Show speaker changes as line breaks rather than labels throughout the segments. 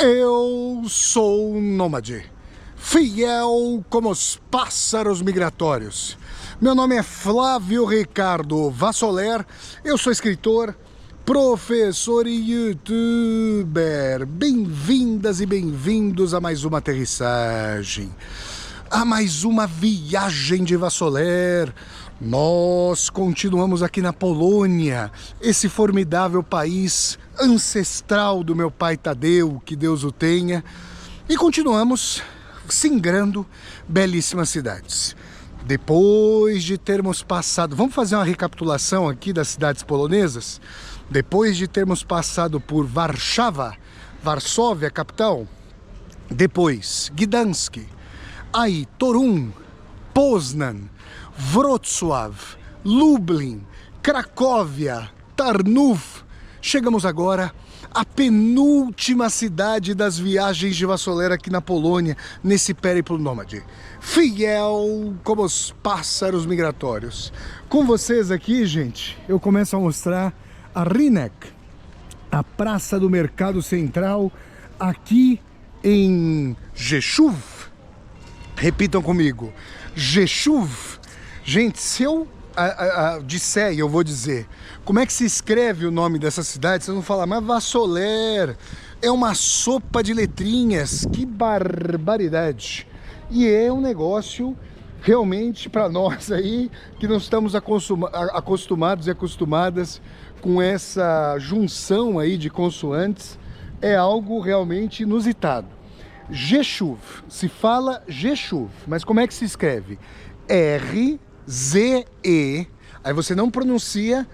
Eu sou um nômade, fiel como os pássaros migratórios. Meu nome é Flávio Ricardo Vassoler, eu sou escritor, professor e youtuber. Bem-vindas e bem-vindos a mais uma aterrissagem, a mais uma viagem de Vassoler. Nós continuamos aqui na Polônia, esse formidável país ancestral do meu pai Tadeu, que Deus o tenha, e continuamos singrando belíssimas cidades. Depois de termos passado, vamos fazer uma recapitulação aqui das cidades polonesas. Depois de termos passado por Varsóvia, capital, depois Gdańsk, aí Toruń, Poznań, Wrocław, Lublin, Cracóvia, Tarnów. Chegamos agora à penúltima cidade das viagens de Vassoler aqui na Polônia, nesse périplo nômade, fiel como os pássaros migratórios. Com vocês aqui, gente, eu começo a mostrar a Rynek, a praça do Mercado Central, aqui em Rzeszów. Repitam comigo, Rzeszów. Gente, se eu disser, e eu vou dizer, como é que se escreve o nome dessa cidade, vocês vão falar, mas Vassoler é uma sopa de letrinhas, que barbaridade. E é um negócio realmente para nós aí, que não estamos acostumados e acostumadas com essa junção aí de consoantes, é algo realmente inusitado. Rzeszów, se fala Rzeszów, mas como é que se escreve? R-Z-E, aí você não pronuncia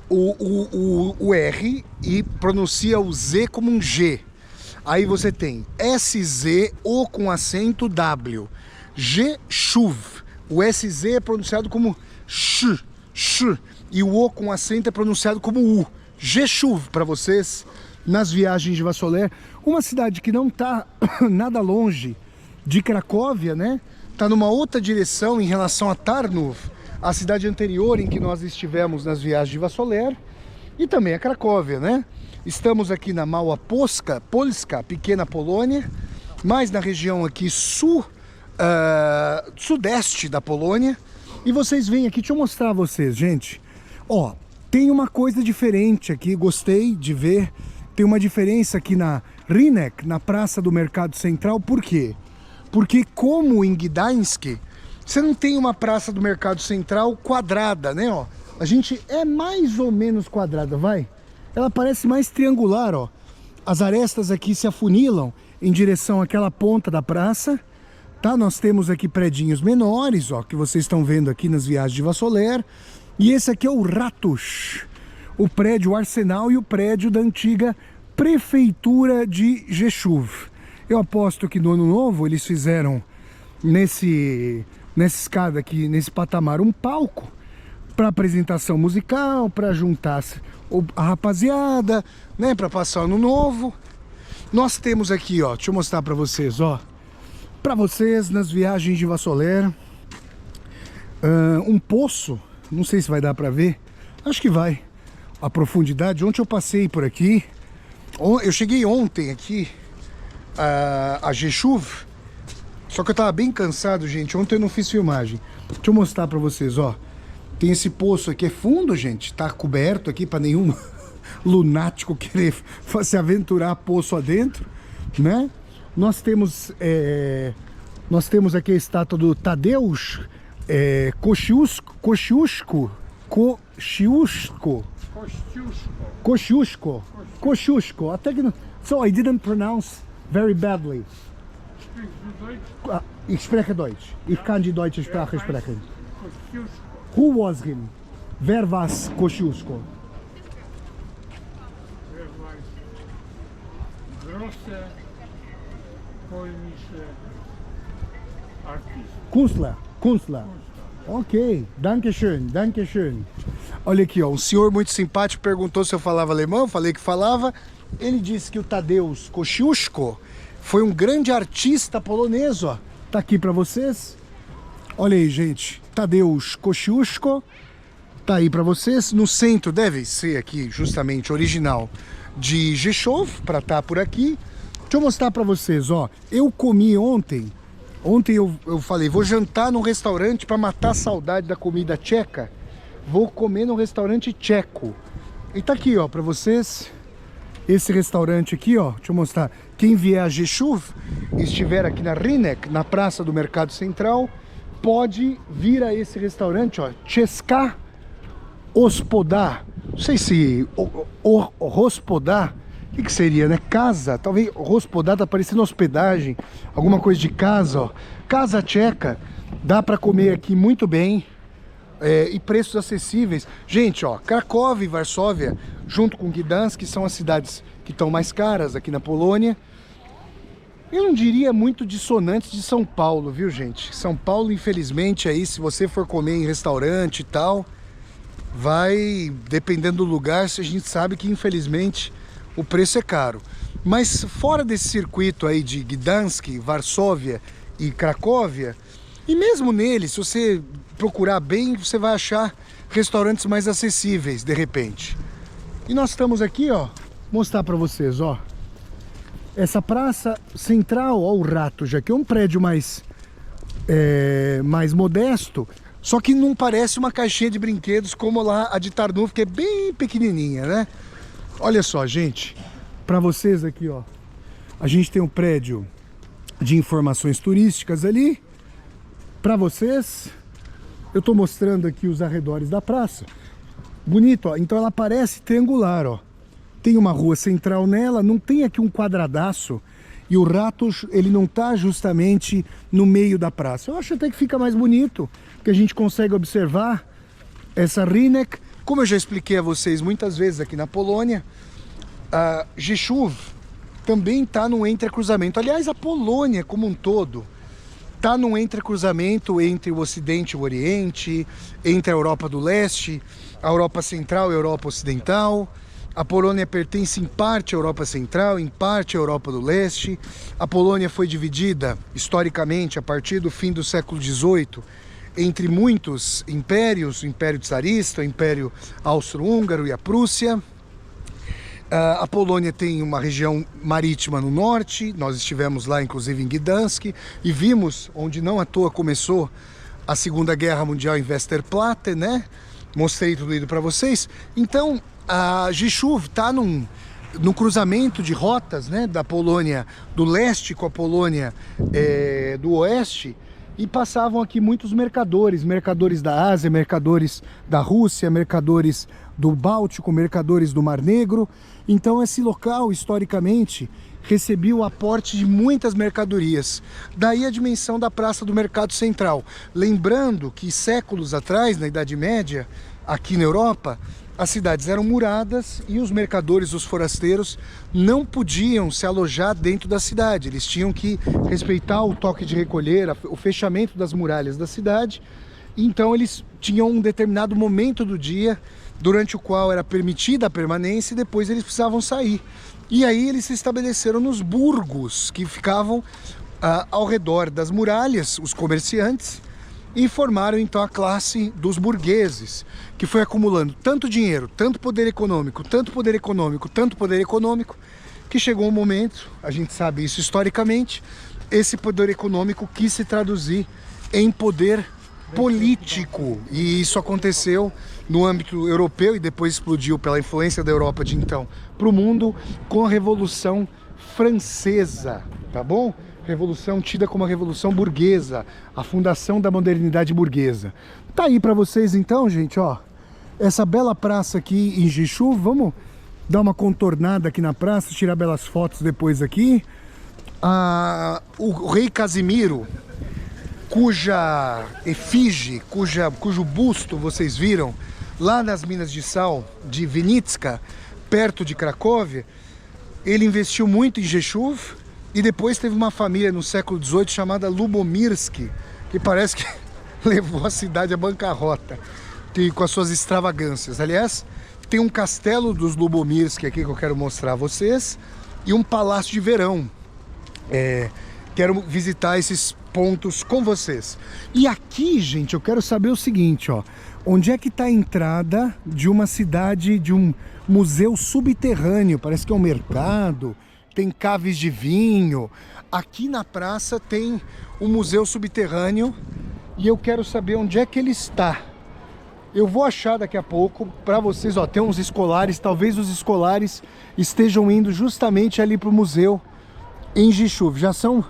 o R e pronuncia o Z como um G. Aí você tem S-Z, O com acento W. Rzeszów, o S-Z é pronunciado como Sh, e o O com acento é pronunciado como U. Rzeszów para vocês nas viagens de Vassoler, uma cidade que não está nada longe de Cracóvia, né? Está numa outra direção em relação a Tarnów, a cidade anterior em que nós estivemos nas viagens de Vassoler, e também a Cracóvia, né? Estamos aqui na Małopolska, pequena Polônia, mais na região aqui sudeste da Polônia. E vocês vêm aqui, deixa eu mostrar a vocês, gente. Ó, tem uma coisa diferente aqui, gostei de ver. Tem uma diferença aqui na Rynek, na Praça do Mercado Central. Por quê? Porque como em Gdańsk, você não tem uma Praça do Mercado Central quadrada, né? Ó, a gente é mais ou menos quadrada, vai? Ela parece mais triangular, ó. As arestas aqui se afunilam em direção àquela ponta da praça, tá? Nós temos aqui predinhos menores, ó, que vocês estão vendo aqui nas viagens de Vassoler. E esse aqui é o Ratusz, o prédio o Arsenal e o prédio da antiga Prefeitura de Rzeszów. Eu aposto que no ano novo eles fizeram nessa escada aqui, nesse patamar, um palco para apresentação musical, para juntar a rapaziada, né, para passar o ano novo. Nós temos aqui, ó, deixa eu mostrar para vocês, ó, para vocês nas viagens de Vassoler, um poço, não sei se vai dar para ver, acho que vai, a profundidade. Ontem eu passei por aqui, eu cheguei ontem aqui a Rzeszów, só que eu tava bem cansado, gente. Ontem eu não fiz filmagem. Deixa eu mostrar pra vocês, ó. Tem esse poço aqui, é fundo, gente. Tá coberto aqui pra nenhum lunático querer se aventurar poço adentro, né? Nós temos aqui a estátua do Tadeusz Kościuszko. Até que não... So I didn't pronounce very badly. Ich spreche Deutsch. Ich kann die deutsche Sprache sprechen. Who was him? Wer was Kościuszko?
Große polnische Artist.
Künstler. Ok, danke schön, danke schön. Olha aqui, ó, um senhor muito simpático perguntou se eu falava alemão, eu falei que falava. Ele disse que o Tadeusz Kościuszko foi um grande artista polonês, ó. Tá aqui pra vocês. Olha aí, gente. Tadeusz Kościuszko. Tá aí pra vocês. No centro, deve ser aqui, justamente, original de Rzeszów, pra estar por aqui. Deixa eu mostrar pra vocês, ó. Eu comi ontem. Ontem eu falei, vou jantar num restaurante pra matar a saudade da comida tcheca. Vou comer num restaurante tcheco. E tá aqui, ó, pra vocês. Esse restaurante aqui, ó, deixa eu mostrar. Quem vier a Rzeszów e estiver aqui na Rynek, na Praça do Mercado Central, pode vir a esse restaurante, ó, Česká hospoda. Não sei se hospoda, o que seria, né? Casa, talvez hospoda tá parecendo hospedagem, alguma coisa de casa, ó. Casa tcheca, dá para comer aqui muito bem. E preços acessíveis. Gente, ó, Cracóvia e Varsóvia, junto com Gdansk, são as cidades que estão mais caras aqui na Polônia. Eu não diria muito dissonantes de São Paulo, viu, gente? São Paulo, infelizmente, aí, se você for comer em restaurante e tal, vai, dependendo do lugar, a gente sabe que, infelizmente, o preço é caro. Mas fora desse circuito aí de Gdansk, Varsóvia e Cracóvia, e mesmo nele, se você procurar bem, você vai achar restaurantes mais acessíveis, de repente. E nós estamos aqui, ó, mostrar para vocês, ó. Essa praça central, ó, o Rato, já que é um prédio mais modesto, só que não parece uma caixinha de brinquedos como lá a de Tarnów, que é bem pequenininha, né? Olha só, gente, para vocês aqui, ó, a gente tem um prédio de informações turísticas ali. Para vocês, eu tô mostrando aqui os arredores da praça. Bonito, ó. Então ela parece triangular, ó. Tem uma rua central nela, não tem aqui um quadradaço. E o Ratus, ele não tá justamente no meio da praça. Eu acho até que fica mais bonito, que a gente consegue observar essa Rynek. Como eu já expliquei a vocês muitas vezes aqui na Polônia, a Rzeszów também tá no entrecruzamento. Aliás, a Polônia como um todo está num entrecruzamento entre o Ocidente e o Oriente, entre a Europa do Leste, a Europa Central e a Europa Ocidental. A Polônia pertence em parte à Europa Central, em parte à Europa do Leste. A Polônia foi dividida, historicamente, a partir do fim do século XVIII, entre muitos impérios, o Império Tsarista, o Império Austro-Húngaro e a Prússia. A Polônia tem uma região marítima no norte, nós estivemos lá inclusive em Gdansk e vimos onde não à toa começou a Segunda Guerra Mundial em Westerplatte, né? Mostrei tudo isso para vocês. Então a Rzeszów está no cruzamento de rotas, né, da Polônia do leste com a Polônia do oeste, e passavam aqui muitos mercadores da Ásia, mercadores da Rússia, mercadores do Báltico, mercadores do Mar Negro. Então esse local, historicamente, recebia o aporte de muitas mercadorias. Daí a dimensão da Praça do Mercado Central. Lembrando que séculos atrás, na Idade Média, aqui na Europa, as cidades eram muradas e os mercadores, os forasteiros, não podiam se alojar dentro da cidade. Eles tinham que respeitar o toque de recolher, o fechamento das muralhas da cidade. Então eles tinham um determinado momento do dia durante o qual era permitida a permanência e depois eles precisavam sair. E aí eles se estabeleceram nos burgos que ficavam ao redor das muralhas, os comerciantes, e formaram então a classe dos burgueses, que foi acumulando tanto dinheiro, tanto poder econômico, tanto poder econômico, tanto poder econômico, que chegou um momento, a gente sabe isso historicamente, esse poder econômico quis se traduzir em poder político, e isso aconteceu no âmbito europeu e depois explodiu pela influência da Europa de então para o mundo com a Revolução Francesa, tá bom? Revolução tida como a Revolução Burguesa, a fundação da modernidade burguesa. Tá aí para vocês então, gente, ó, essa bela praça aqui em Rzeszów. Vamos dar uma contornada aqui na praça, tirar belas fotos depois aqui. O rei Casimiro, cuja efígie, cujo busto vocês viram lá nas minas de sal de Winicka, perto de Cracóvia, ele investiu muito em Rzeszów. E depois teve uma família no século XVIII chamada Lubomirski, que parece que levou a cidade à bancarrota com as suas extravagâncias. Aliás, tem um castelo dos Lubomirski aqui que eu quero mostrar a vocês e um palácio de verão. Quero visitar esses pontos com vocês. E aqui, gente, eu quero saber o seguinte, ó. Onde é que está a entrada de uma cidade, de um museu subterrâneo? Parece que é um mercado. tem caves de vinho. Aqui na praça tem um museu subterrâneo e eu quero saber onde é que ele está. Eu vou achar daqui a pouco para vocês, ó, tem uns escolares, talvez os escolares estejam indo justamente ali para o museu em Rzeszów. Já são,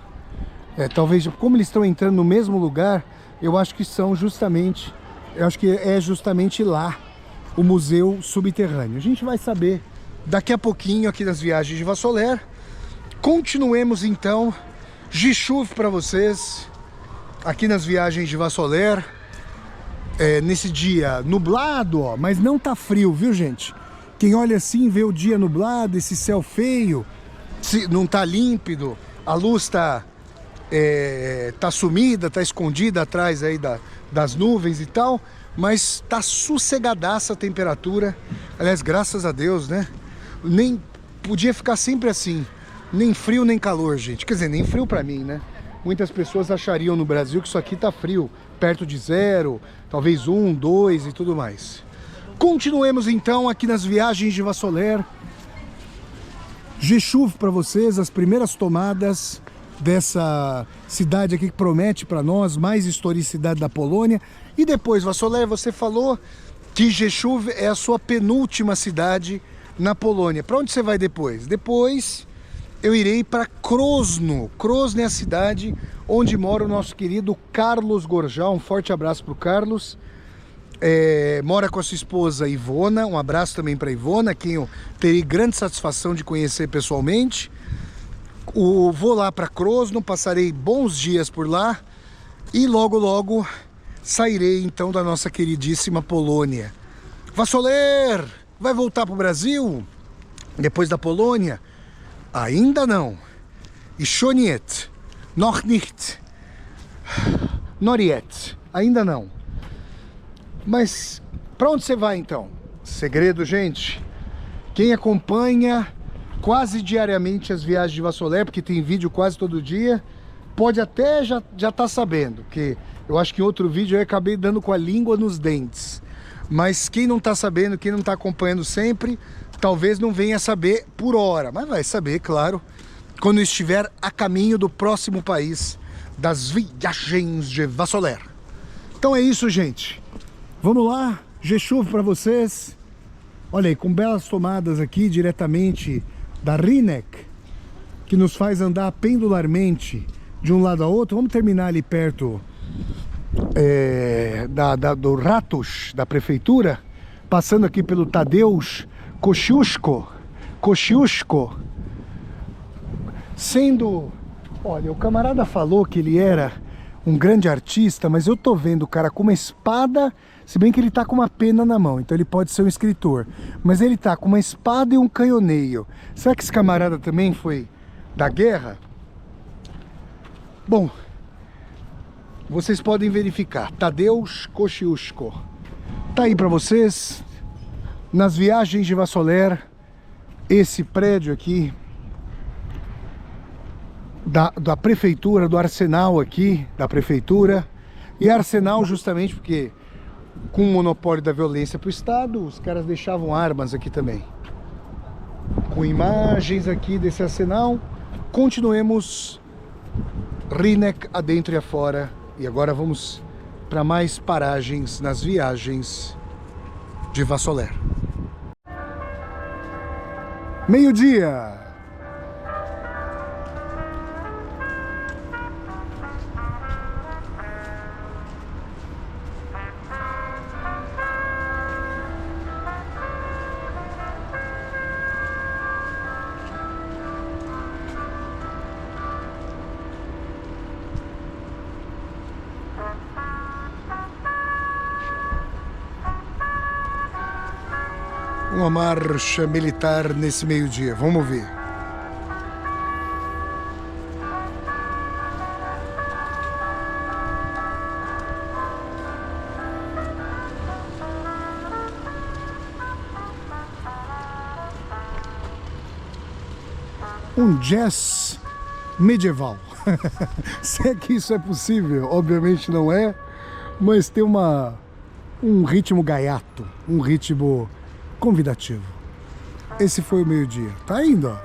talvez, como eles estão entrando no mesmo lugar, eu acho que são justamente, eu acho que é justamente lá o museu subterrâneo. A gente vai saber daqui a pouquinho aqui nas viagens de Vassoler. Continuemos então Rzeszów para vocês aqui nas viagens de Vassoler. Nesse dia nublado, ó, mas não tá frio, viu, gente? Quem olha assim vê o dia nublado, esse céu feio, não tá límpido, a luz tá sumida, tá escondida atrás aí das nuvens e tal, mas tá sossegadaça a temperatura. Aliás, graças a Deus, né? Nem podia ficar sempre assim, nem frio nem calor, gente. Quer dizer, nem frio pra mim, né? Muitas pessoas achariam no Brasil que isso aqui tá frio, perto de 0, talvez 1, 2 e tudo mais. Continuemos então aqui nas viagens de Vassoler. Rzeszów para vocês, as primeiras tomadas dessa cidade aqui que promete para nós mais historicidade da Polônia. E depois, Vassoler, você falou que Rzeszów é a sua penúltima cidade na Polônia. Para onde você vai depois? Depois eu irei para Krosno. Krosno é a cidade onde mora o nosso querido Carlos Gorjal. Um forte abraço para o Carlos. Mora com a sua esposa Ivona. Um abraço também para Ivona, quem eu terei grande satisfação de conhecer pessoalmente. Vou lá para Krosno, passarei bons dias por lá e logo logo sairei então da nossa queridíssima Polônia. Vassoler, vai voltar para o Brasil depois da Polônia? Ainda não. Еще нет. Noch nicht. Not yet. Ainda não. Mas para onde você vai então? Segredo, gente. Quem acompanha quase diariamente as viagens de Vassoler, porque tem vídeo quase todo dia, pode até já tá sabendo, que eu acho que em outro vídeo eu acabei dando com a língua nos dentes. Mas quem não tá sabendo, quem não tá acompanhando sempre, talvez não venha saber por hora, mas vai saber, claro, quando estiver a caminho do próximo país das viagens de Vassoler. Então é isso, gente. Vamos lá, Rzeszów para vocês. Olha aí, com belas tomadas aqui diretamente da Rynek, que nos faz andar pendularmente de um lado a outro. Vamos terminar ali perto do Ratus, da prefeitura, passando aqui pelo Tadeusz Kościuszko, sendo... Olha, o camarada falou que ele era um grande artista, mas eu tô vendo o cara com uma espada, se bem que ele tá com uma pena na mão, então ele pode ser um escritor, mas ele tá com uma espada e um canhoneio. Será que esse camarada também foi da guerra? Bom, vocês podem verificar. Tadeusz Kościuszko. Tá aí para vocês, nas viagens de Vassoler, esse prédio aqui da prefeitura, do arsenal aqui da prefeitura. E arsenal justamente porque com o monopólio da violência para o Estado, os caras deixavam armas aqui também. Com imagens aqui desse arsenal, continuemos Rynek adentro e afora. E agora vamos para mais paragens nas viagens de Vassoler. Meio-dia. Uma marcha militar nesse meio-dia. Vamos ver. Um jazz medieval. Se é que isso é possível, obviamente não é, mas tem um ritmo gaiato, um ritmo convidativo. Esse foi o meio-dia. Tá indo, ó.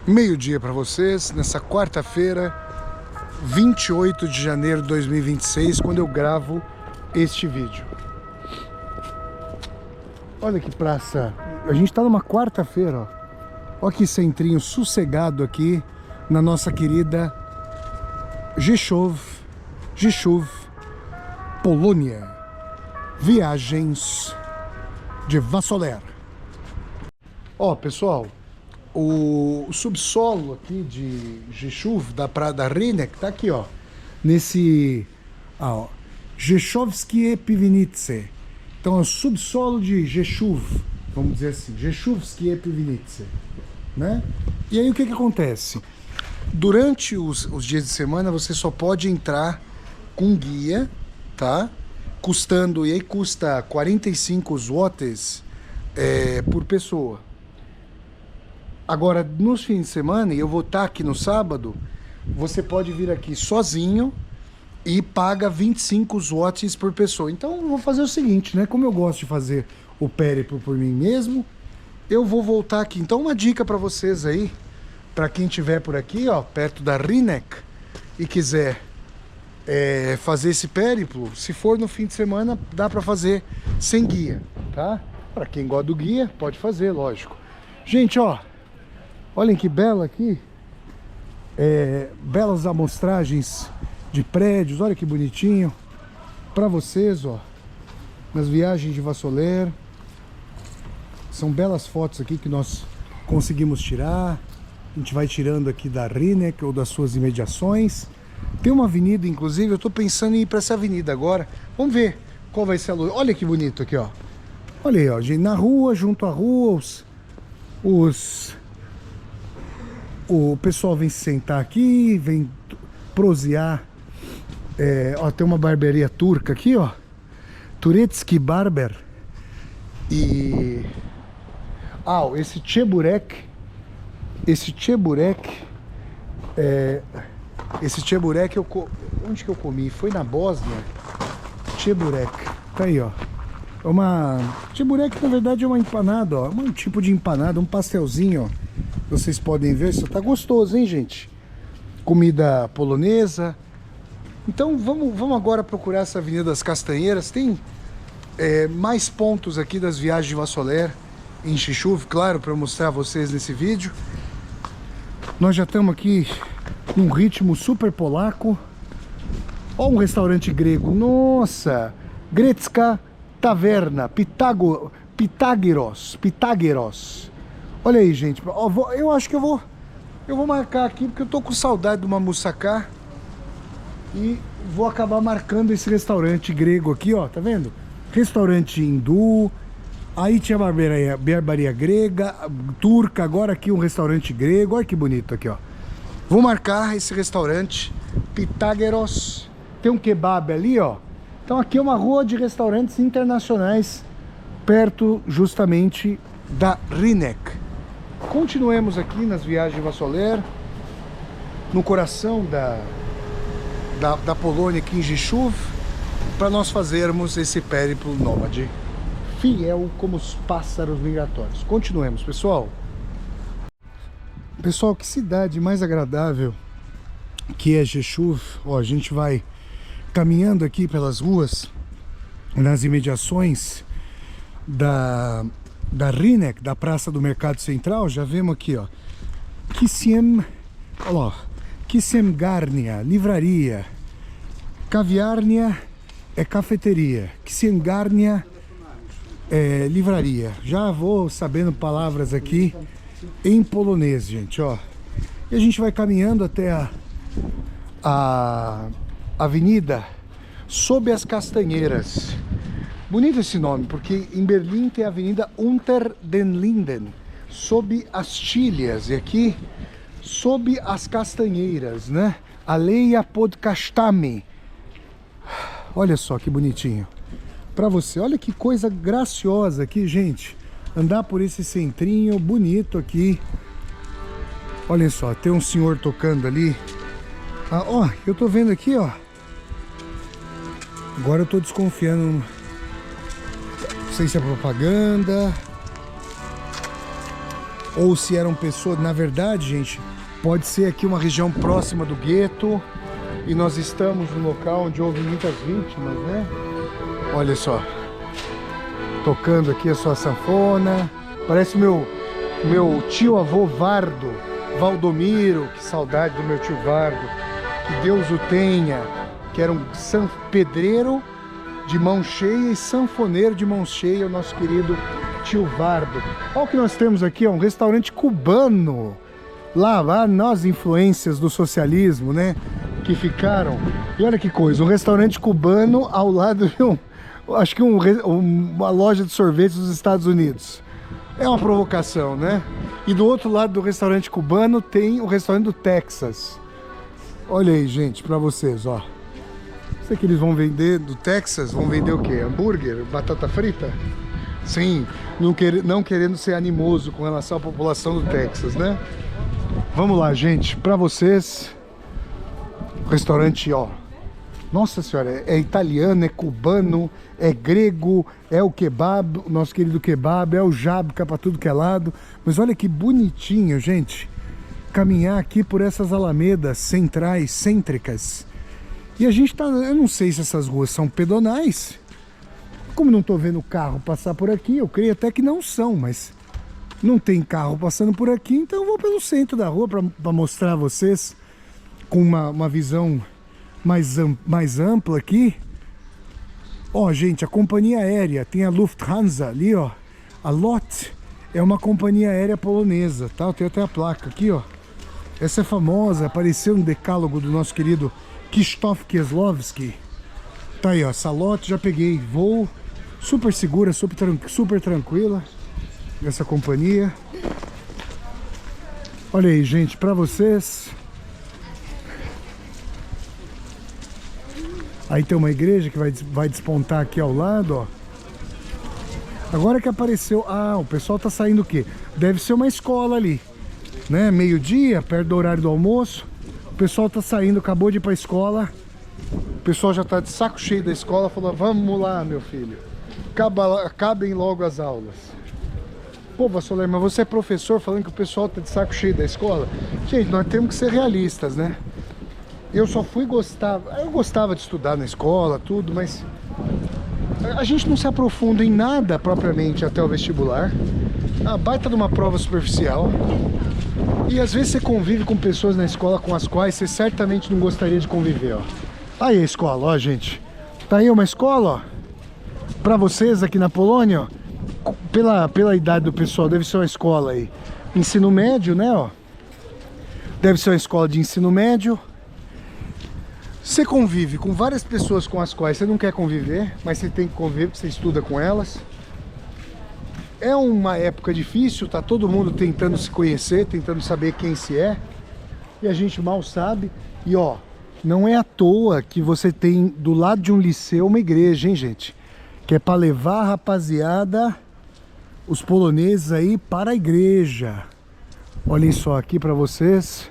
meio-dia para vocês, nessa quarta-feira, 28 de janeiro de 2026, quando eu gravo este vídeo. Olha que praça, a gente tá numa quarta-feira, ó. Olha que centrinho sossegado aqui na nossa querida Rzeszów, Polônia. Viagens de Vassoler. Ó, pessoal, o subsolo aqui de Rzeszów, da Praia da Rynek, tá aqui, ó. Nesse, ó, Rzeszowskie Piwnice. Então é o subsolo de Rzeszów, vamos dizer assim, Rzeszowskie Piwnice, né? E aí o que acontece? Durante os dias de semana você só pode entrar com guia, tá? Custando, e aí custa 45 zlotys por pessoa. Agora, nos fins de semana, e eu vou estar aqui no sábado, você pode vir aqui sozinho e paga 25 zlotys por pessoa. Então, eu vou fazer o seguinte, né? Como eu gosto de fazer o périplo por mim mesmo, eu vou voltar aqui. Então, uma dica para vocês aí, para quem estiver por aqui, ó, perto da Rynek, e quiser fazer esse périplo, se for no fim de semana, dá para fazer sem guia, tá? Para quem gosta do guia, pode fazer, lógico. Gente, ó, olhem que bela aqui, belas amostragens de prédios, olha que bonitinho, para vocês, ó, nas viagens de Vassoler. São belas fotos aqui que nós conseguimos tirar. A gente vai tirando aqui da Rynek ou das suas imediações. Tem uma avenida, inclusive, eu tô pensando em ir para essa avenida agora. Vamos ver qual vai ser a luz. Olha que bonito aqui, ó. Olha aí, ó, gente, na rua, junto à rua, o pessoal vem se sentar aqui, vem prosear. Ó, tem uma barbearia turca aqui, ó. Turecki Barber. E... ah, esse cheburek. Esse cheburek, onde que eu comi? Foi na Bósnia. Cheburek, tá aí, ó. Cheburek, na verdade, é uma empanada, ó. Um tipo de empanada, um pastelzinho, ó. Vocês podem ver, isso tá gostoso, hein, gente? Comida polonesa. Então, vamos agora procurar essa Avenida das Castanheiras. Tem mais pontos aqui das viagens de Vassoler em Rzeszów, claro, para mostrar a vocês nesse vídeo. Nós já estamos aqui num ritmo super polaco. Ó, um restaurante grego. Nossa! Grecka Taverna, Pitageros. Olha aí, gente. Eu acho que eu vou marcar aqui, porque eu tô com saudade de uma moussaka. E vou acabar marcando esse restaurante grego aqui, ó. Tá vendo? Restaurante hindu. Aí tinha barbearia grega, turca, agora aqui um restaurante grego. Olha que bonito aqui, ó. Vou marcar esse restaurante Pitageros. Tem um kebab ali, ó. Então aqui é uma rua de restaurantes internacionais, perto justamente da Rynek. Continuemos aqui nas viagens de Vassoler, no coração da Polônia, aqui em Rzeszów, para nós fazermos esse périplo nômade, fiel como os pássaros migratórios. Continuemos, pessoal. Pessoal, que cidade mais agradável que é Rzeszów. Ó, a gente vai caminhando aqui pelas ruas, nas imediações da Rynek, da Praça do Mercado Central. Já vemos aqui, ó, Księgarnia, livraria. Kawiarnia é cafeteria. Księgarnia é livraria. Já vou sabendo palavras aqui em polonês, gente, ó. E a gente vai caminhando até a avenida Sob as Castanheiras. Bonito esse nome, porque em Berlim tem a avenida Unter den Linden, sob as Tilhas, e aqui sob as Castanheiras, né? Aleia pod Kastami. Olha só que bonitinho. Pra você, olha que coisa graciosa aqui, gente. Andar por esse centrinho bonito aqui. Olha só, tem um senhor tocando ali. Ah, ó, eu tô vendo aqui, ó. Agora eu tô desconfiando. Não sei se é propaganda. ou se eram pessoas... Na verdade, gente, pode ser aqui uma região próxima do gueto, e nós estamos no local onde houve muitas vítimas, né? Olha só, tocando aqui a sua sanfona. Parece meu tio-avô Vardo, Valdomiro, que saudade do meu tio Vardo, que Deus o tenha, que era um pedreiro de mão cheia e sanfoneiro de mão cheia, o nosso querido tio Vardo. Olha o que nós temos aqui, ó, um restaurante cubano. Lá nós influências do socialismo, né, que ficaram. E olha que coisa, um restaurante cubano ao lado de acho que uma loja de sorvetes dos Estados Unidos. É uma provocação, né? E do outro lado do restaurante cubano tem o restaurante do Texas. Olha aí, gente, pra vocês, ó. Sei que eles vão vender do Texas, vão vender o quê? Hambúrguer? Batata frita? Sim, não querendo ser animoso com relação à população do Texas, né? Vamos lá, gente, pra vocês. O restaurante, ó. Nossa senhora, é italiano, é cubano, é grego, é o kebab, o nosso querido kebab, é o jabka pra tudo que é lado. Mas olha que bonitinho, gente, caminhar aqui por essas alamedas centrais, cêntricas. E a gente tá, eu não sei se essas ruas são pedonais. Como não tô vendo carro passar por aqui, eu creio até que não são, mas não tem carro passando por aqui, então eu vou pelo centro da rua para mostrar a vocês com uma visão mais ampla aqui. Ó, gente, a companhia aérea, tem a Lufthansa ali, ó. A LOT é uma companhia aérea polonesa, tá? Tem até a placa aqui, ó. Essa é famosa, apareceu no decálogo do nosso querido Krzysztof Kieslowski. Tá aí, ó, essa LOT já peguei voo, super segura, super tranquila, essa companhia. Olha aí, gente, pra vocês. Aí tem uma igreja que vai despontar aqui ao lado, ó. Agora que apareceu... Ah, o pessoal tá saindo o quê? Deve ser uma escola ali, né? Meio-dia, perto do horário do almoço. O pessoal tá saindo, acabou de ir pra escola. O pessoal já tá de saco cheio da escola. Falou, vamos lá, meu filho. Acabem logo as aulas. Pô, Vassoler, mas você é professor falando que o pessoal tá de saco cheio da escola? Gente, nós temos que ser realistas, né? Eu só fui gostar... Eu gostava de estudar na escola, tudo, mas... A gente não se aprofunda em nada propriamente até o vestibular. A baita de uma prova superficial. E às vezes você convive com pessoas na escola com as quais você certamente não gostaria de conviver, ó. Aí a escola, ó, gente. Tá aí uma escola, ó. Pra vocês aqui na Polônia, ó. Pela idade do pessoal, deve ser uma escola aí. Ensino médio, né, ó. Deve ser uma escola de ensino médio. Você convive com várias pessoas com as quais você não quer conviver, mas você tem que conviver porque você estuda com elas. É uma época difícil, tá todo mundo tentando se conhecer, tentando saber quem se é. E a gente mal sabe. E ó, não é à toa que você tem do lado de um liceu uma igreja, hein, gente? Que é para levar a rapaziada, os poloneses aí, para a igreja. Olhem só aqui para vocês.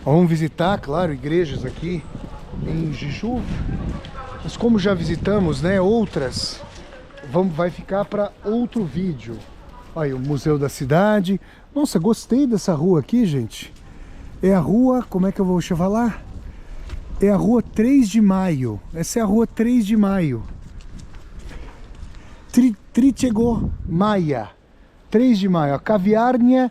Vamos visitar, claro, igrejas aqui em Jeju, mas como já visitamos, né, outras, vai ficar para outro vídeo. Olha, o Museu da Cidade. Nossa, gostei dessa rua aqui, gente. É a rua, como é que eu vou falar? É a rua 3 de Maio. Essa é a rua 3 de Maio. Trichego Maia. 3 de Maio. A caviarnia,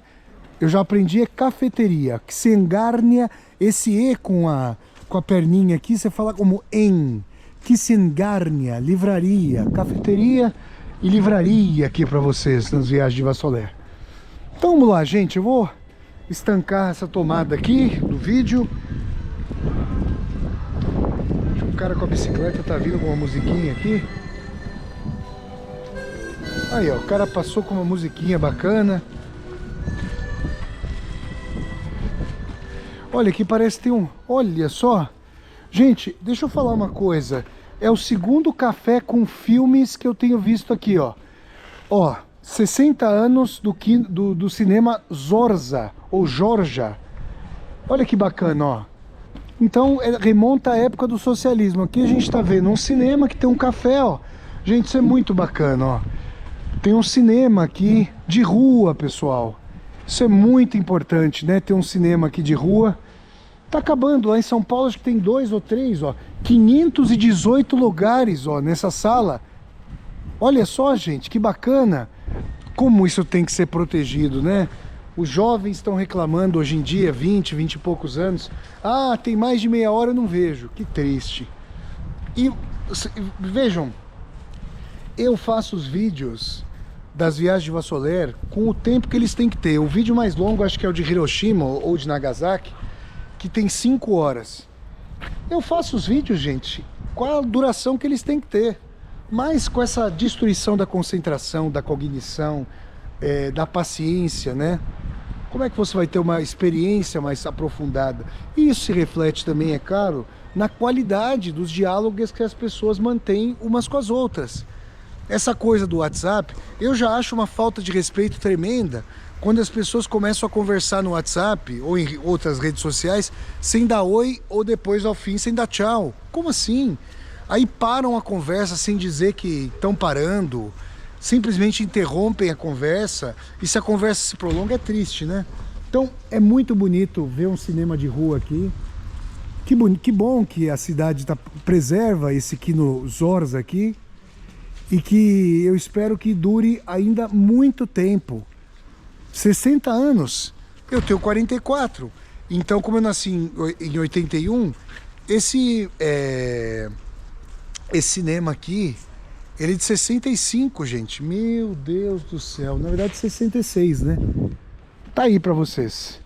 eu já aprendi, é cafeteria. Księgarnia, esse E com a perninha aqui, você fala como em. Księgarnia, livraria, cafeteria e livraria aqui para vocês nas viagens de Vassoler. Então vamos lá, gente, eu vou estancar essa tomada aqui do vídeo. O cara com a bicicleta tá vindo com uma musiquinha aqui. Aí, ó, o cara passou com uma musiquinha bacana. Olha, aqui parece que tem um... Olha só. Gente, deixa eu falar uma coisa. É o segundo café com filmes que eu tenho visto aqui, ó. Ó, 60 anos do cinema Zorza, ou Georgia. Olha que bacana, ó. Então, remonta à época do socialismo. Aqui a gente tá vendo um cinema que tem um café, ó. Gente, isso é muito bacana, ó. Tem um cinema aqui de rua, pessoal. Isso é muito importante, né? Ter um cinema aqui de rua. Tá acabando, lá em São Paulo acho que tem 2 ou 3, ó. 518 lugares, ó, nessa sala. Olha só, gente, que bacana. Como isso tem que ser protegido, né? Os jovens estão reclamando hoje em dia, 20 e poucos anos. Ah, tem mais de meia hora, eu não vejo. Que triste. E vejam, eu faço os vídeos das viagens de Vassoler com o tempo que eles têm que ter. O vídeo mais longo acho que é o de Hiroshima ou de Nagasaki, que tem 5 horas. Eu faço os vídeos, gente, com a duração que eles têm que ter. Mas com essa destruição da concentração, da cognição, da paciência, né? Como é que você vai ter uma experiência mais aprofundada? E isso se reflete também, é claro, na qualidade dos diálogos que as pessoas mantêm umas com as outras. Essa coisa do WhatsApp, eu já acho uma falta de respeito tremenda quando as pessoas começam a conversar no WhatsApp ou em outras redes sociais sem dar oi ou depois ao fim sem dar tchau. Como assim? Aí param a conversa sem dizer que estão parando, simplesmente interrompem a conversa, e se a conversa se prolonga é triste, né? Então é muito bonito ver um cinema de rua aqui. Que bom que a cidade preserva esse Kino Zorza aqui, e que eu espero que dure ainda muito tempo. 60 anos, eu tenho 44, então como eu nasci em 81, esse cinema aqui, ele é de 65, gente, meu Deus do céu, na verdade 66, né? Tá aí pra vocês,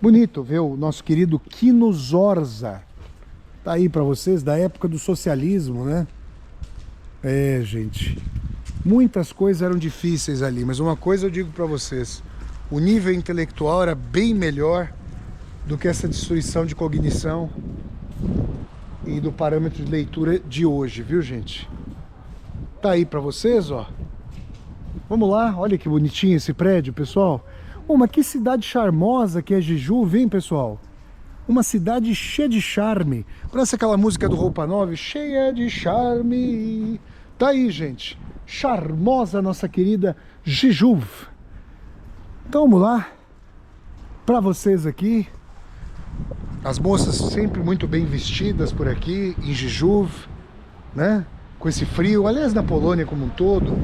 bonito ver o nosso querido Kino Zorza, tá aí pra vocês, da época do socialismo, né? Gente, muitas coisas eram difíceis ali, mas uma coisa eu digo pra vocês, o nível intelectual era bem melhor do que essa destruição de cognição e do parâmetro de leitura de hoje, viu, gente? Tá aí pra vocês, ó. Vamos lá, olha que bonitinho esse prédio, pessoal. Mas que cidade charmosa que é Jeju, hein, pessoal? Uma cidade cheia de charme. Parece aquela música do Roupa Nova, cheia de charme. Tá aí, gente. Charmosa nossa querida Jeju. Então vamos lá, para vocês aqui, as moças sempre muito bem vestidas por aqui, em Jeju, né? Com esse frio, aliás na Polônia como um todo,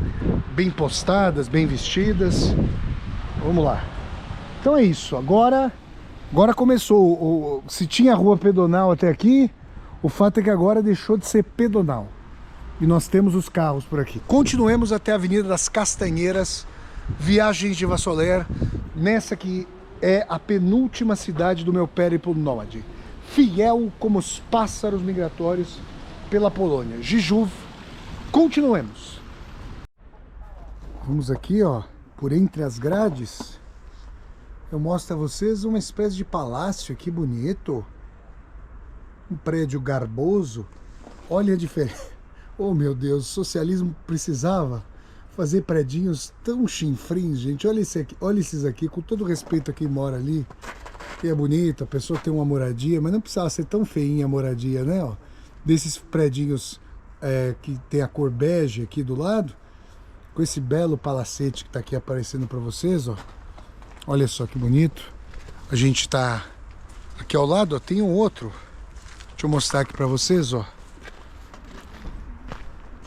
bem postadas, bem vestidas. Vamos lá. Então é isso, agora começou, se tinha rua pedonal até aqui, o fato é que agora deixou de ser pedonal. E nós temos os carros por aqui. Continuemos até a Avenida das Castanheiras, Viagens de Vassoler, nessa que é a penúltima cidade do meu périplo nômade, fiel como os pássaros migratórios pela Polônia, Jeju. Continuemos. Vamos aqui, ó, por entre as grades. Eu mostro a vocês uma espécie de palácio aqui bonito, um prédio garboso. Olha a diferença. Oh meu Deus, o socialismo precisava fazer predinhos tão chinfrins, gente. Olha esse aqui, olha esses aqui, com todo respeito a quem mora ali, que é bonito, a pessoa tem uma moradia, mas não precisava ser tão feinha a moradia, né? Ó, desses predinhos que tem a cor bege aqui do lado, com esse belo palacete que tá aqui aparecendo para vocês, ó. Olha só que bonito. A gente tá aqui ao lado, ó, tem um outro. Deixa eu mostrar aqui para vocês, ó.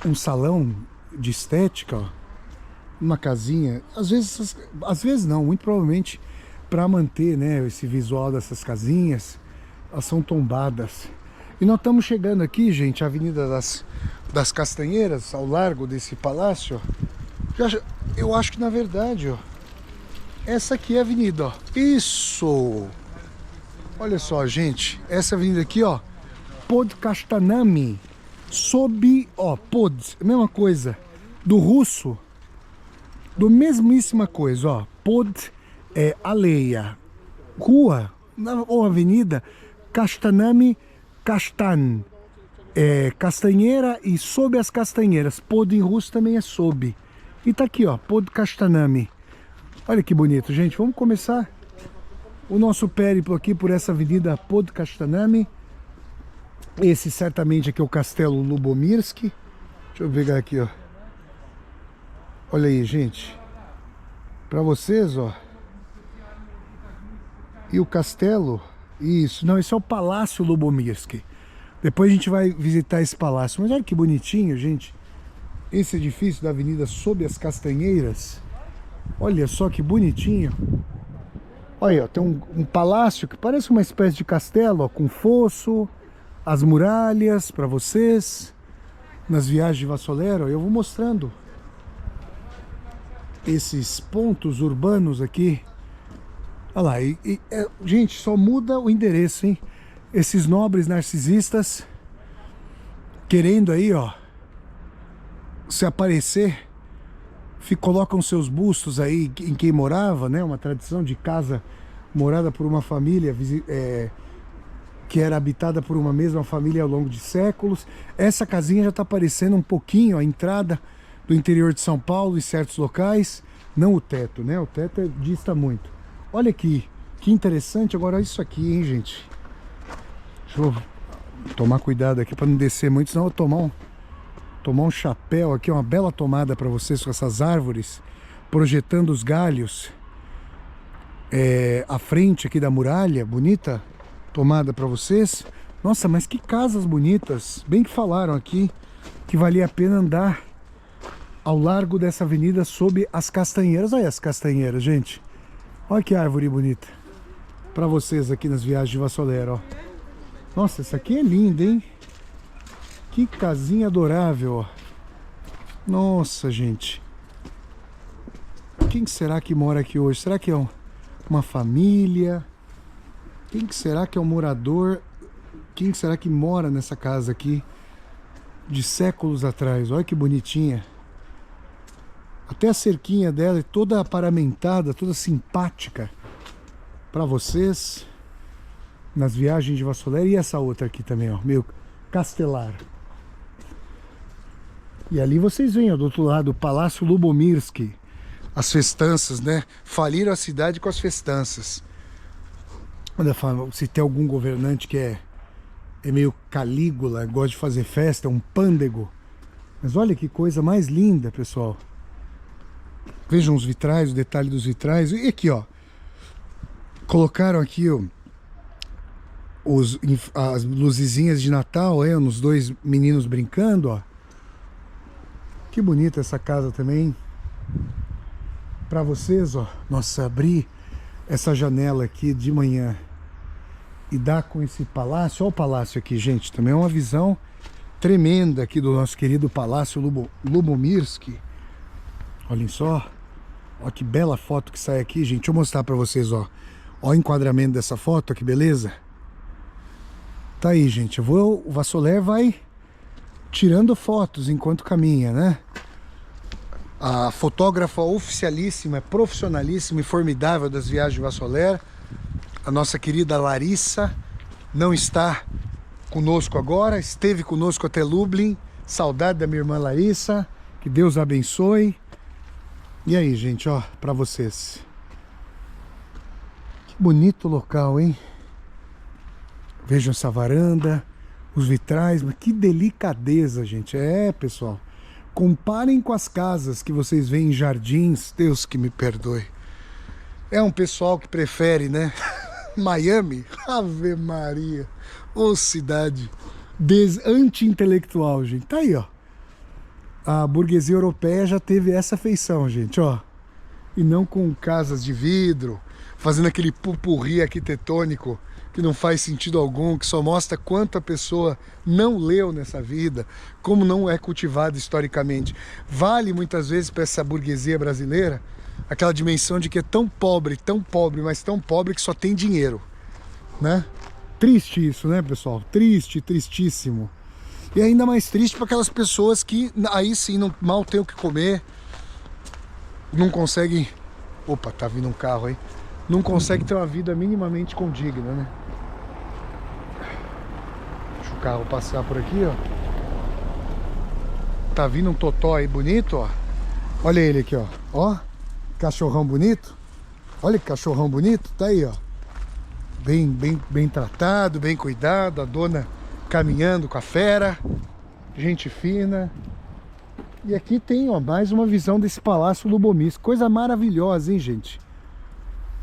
Um salão de estética, ó. Uma casinha, às vezes não, muito provavelmente para manter, né, esse visual dessas casinhas, elas são tombadas. E nós estamos chegando aqui, gente, a Avenida das Castanheiras, ao largo desse palácio, ó. Eu acho que na verdade, ó, essa aqui é a avenida, ó. Isso! Olha só, gente, essa avenida aqui, ó, Podkastanami, sob, ó, pod, mesma coisa, do russo, do mesmíssima coisa, ó, pod é aleia, rua, ou avenida, Castanami, Castan, castanheira e sob as castanheiras, pod em russo também é sob, e tá aqui, ó, Podkastanami. Olha que bonito, gente, vamos começar o nosso périplo aqui por essa avenida Podkastanami. Esse certamente aqui é o Castelo Lubomirski. Deixa eu pegar aqui, ó. Olha aí, gente. Pra vocês, ó. E o castelo, isso, não, esse é o Palácio Lubomirski. Depois a gente vai visitar esse palácio. Mas olha que bonitinho, gente. Esse edifício da Avenida Sob as Castanheiras. Olha só que bonitinho. Olha, ó, tem um palácio que parece uma espécie de castelo, ó, com fosso, as muralhas para vocês. Nas viagens de Vassolero, eu vou mostrando esses pontos urbanos aqui. Olha lá, gente, só muda o endereço, hein? Esses nobres narcisistas querendo aí, ó, se aparecer, colocam seus bustos aí em quem morava, né? Uma tradição de casa morada por uma família que era habitada por uma mesma família ao longo de séculos. Essa casinha já está aparecendo um pouquinho a entrada do interior de São Paulo em certos locais. Não o teto, né? O teto dista muito. Olha aqui, que interessante. Agora isso aqui, hein, gente? Deixa eu tomar cuidado aqui para não descer muito, senão eu vou tomar um chapéu aqui, uma bela tomada para vocês com essas árvores, projetando os galhos à frente aqui da muralha, bonita tomada para vocês. Nossa, mas que casas bonitas, bem que falaram aqui que valia a pena andar ao largo dessa avenida sob as castanheiras. Olha as castanheiras, gente, olha que árvore bonita para vocês aqui nas viagens de Vassolero, ó. Nossa, essa aqui é linda, hein? Que casinha adorável, ó. Nossa, gente. Quem será que mora aqui hoje? Será que é uma família? Quem que será que é um morador? Quem será que mora nessa casa aqui de séculos atrás? Olha que bonitinha. Até a cerquinha dela é toda paramentada, toda simpática para vocês nas viagens de Vassolero. E essa outra aqui também, ó, meio castelar. E ali vocês veem, ó, do outro lado, o Palácio Lubomirski. As festanças, né? Faliram a cidade com as festanças. Se tem algum governante que é meio Calígula, gosta de fazer festa, é um pândego. Mas olha que coisa mais linda, pessoal. Vejam os vitrais, o detalhe dos vitrais. E aqui, ó, colocaram aqui, ó, as luzezinhas de Natal, nos dois meninos brincando, ó. Que bonita essa casa também. Para vocês, ó. Nossa, abrir essa janela aqui de manhã e dar com esse palácio. Olha o palácio aqui, gente. Também é uma visão tremenda aqui do nosso querido Palácio Lubomirski. Olhem só. Olha que bela foto que sai aqui, gente. Deixa eu mostrar para vocês, ó. Olha o enquadramento dessa foto, que beleza. Tá aí, gente. O Vassolero vai tirando fotos enquanto caminha, né? A fotógrafa oficialíssima, profissionalíssima e formidável das viagens de Vassolero, a nossa querida Larissa, não está conosco agora, esteve conosco até Lublin. Saudade da minha irmã Larissa, que Deus abençoe. E aí, gente, ó, pra vocês. Que bonito local, hein? Vejam essa varanda, os vitrais, mas que delicadeza, gente. Pessoal, comparem com as casas que vocês veem em jardins, Deus que me perdoe. É um pessoal que prefere, né? Miami, Ave Maria, ô cidade anti-intelectual, gente. Tá aí, ó. A burguesia europeia já teve essa feição, gente, ó. E não com casas de vidro, fazendo aquele pupurri arquitetônico que não faz sentido algum, que só mostra quanto a pessoa não leu nessa vida, como não é cultivado historicamente. Vale muitas vezes para essa burguesia brasileira aquela dimensão de que é tão pobre, mas tão pobre que só tem dinheiro, né? Triste isso, né, pessoal? Triste, tristíssimo. E ainda mais triste para aquelas pessoas que aí sim mal tem o que comer, não conseguem... Opa, tá vindo um carro aí. Não consegue ter uma vida minimamente condigna, né? Deixa o carro passar por aqui, ó. Tá vindo um totó aí bonito, ó. Olha ele aqui, ó. Ó, cachorrão bonito. Olha que cachorrão bonito. Tá aí, ó. Bem tratado, bem cuidado. A dona caminhando com a fera. Gente fina. E aqui tem, ó, mais uma visão desse Palácio Lubomirski. Coisa maravilhosa, hein, gente?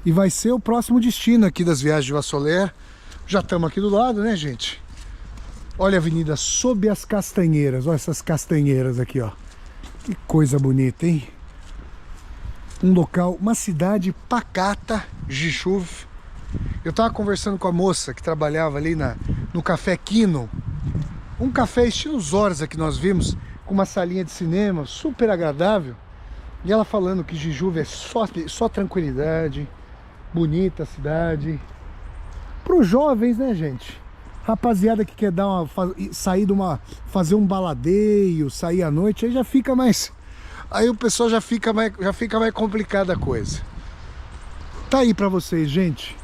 E vai ser o próximo destino aqui das viagens de Vassoler. Já estamos aqui do lado, né, gente? Olha a avenida Sob as Castanheiras. Olha essas castanheiras aqui, ó. Que coisa bonita, hein? Um local, uma cidade pacata, Jishuv. Eu tava conversando com a moça que trabalhava ali no Café Quino. Um café estilo Zorza que nós vimos, com uma salinha de cinema, super agradável. E ela falando que Jishuv é só tranquilidade, bonita a cidade. Para os jovens, né, gente? Rapaziada que quer dar fazer um baladeio, sair à noite, aí já fica mais... Aí o pessoal já fica mais complicada a coisa. Tá aí para vocês, gente.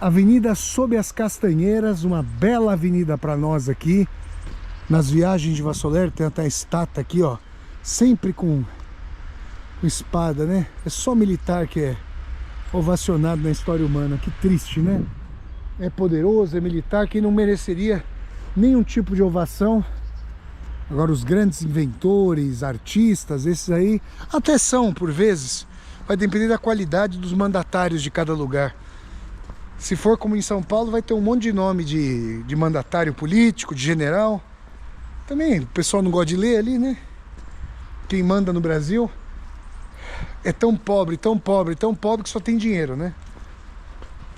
Avenida Sob as Castanheiras, uma bela avenida para nós aqui. Nas viagens de Vassoler tem até a estátua aqui, ó. Sempre com espada, né? É só militar que é ovacionado na história humana. Que triste, né? É poderoso, é militar, quem não mereceria nenhum tipo de ovação. Agora os grandes inventores, artistas, esses aí até são por vezes. Vai depender da qualidade dos mandatários de cada lugar. Se for como em São Paulo, vai ter um monte de nome de mandatário político, de general. Também o pessoal não gosta de ler ali, né? Quem manda no Brasil é tão pobre, tão pobre, tão pobre que só tem dinheiro, né?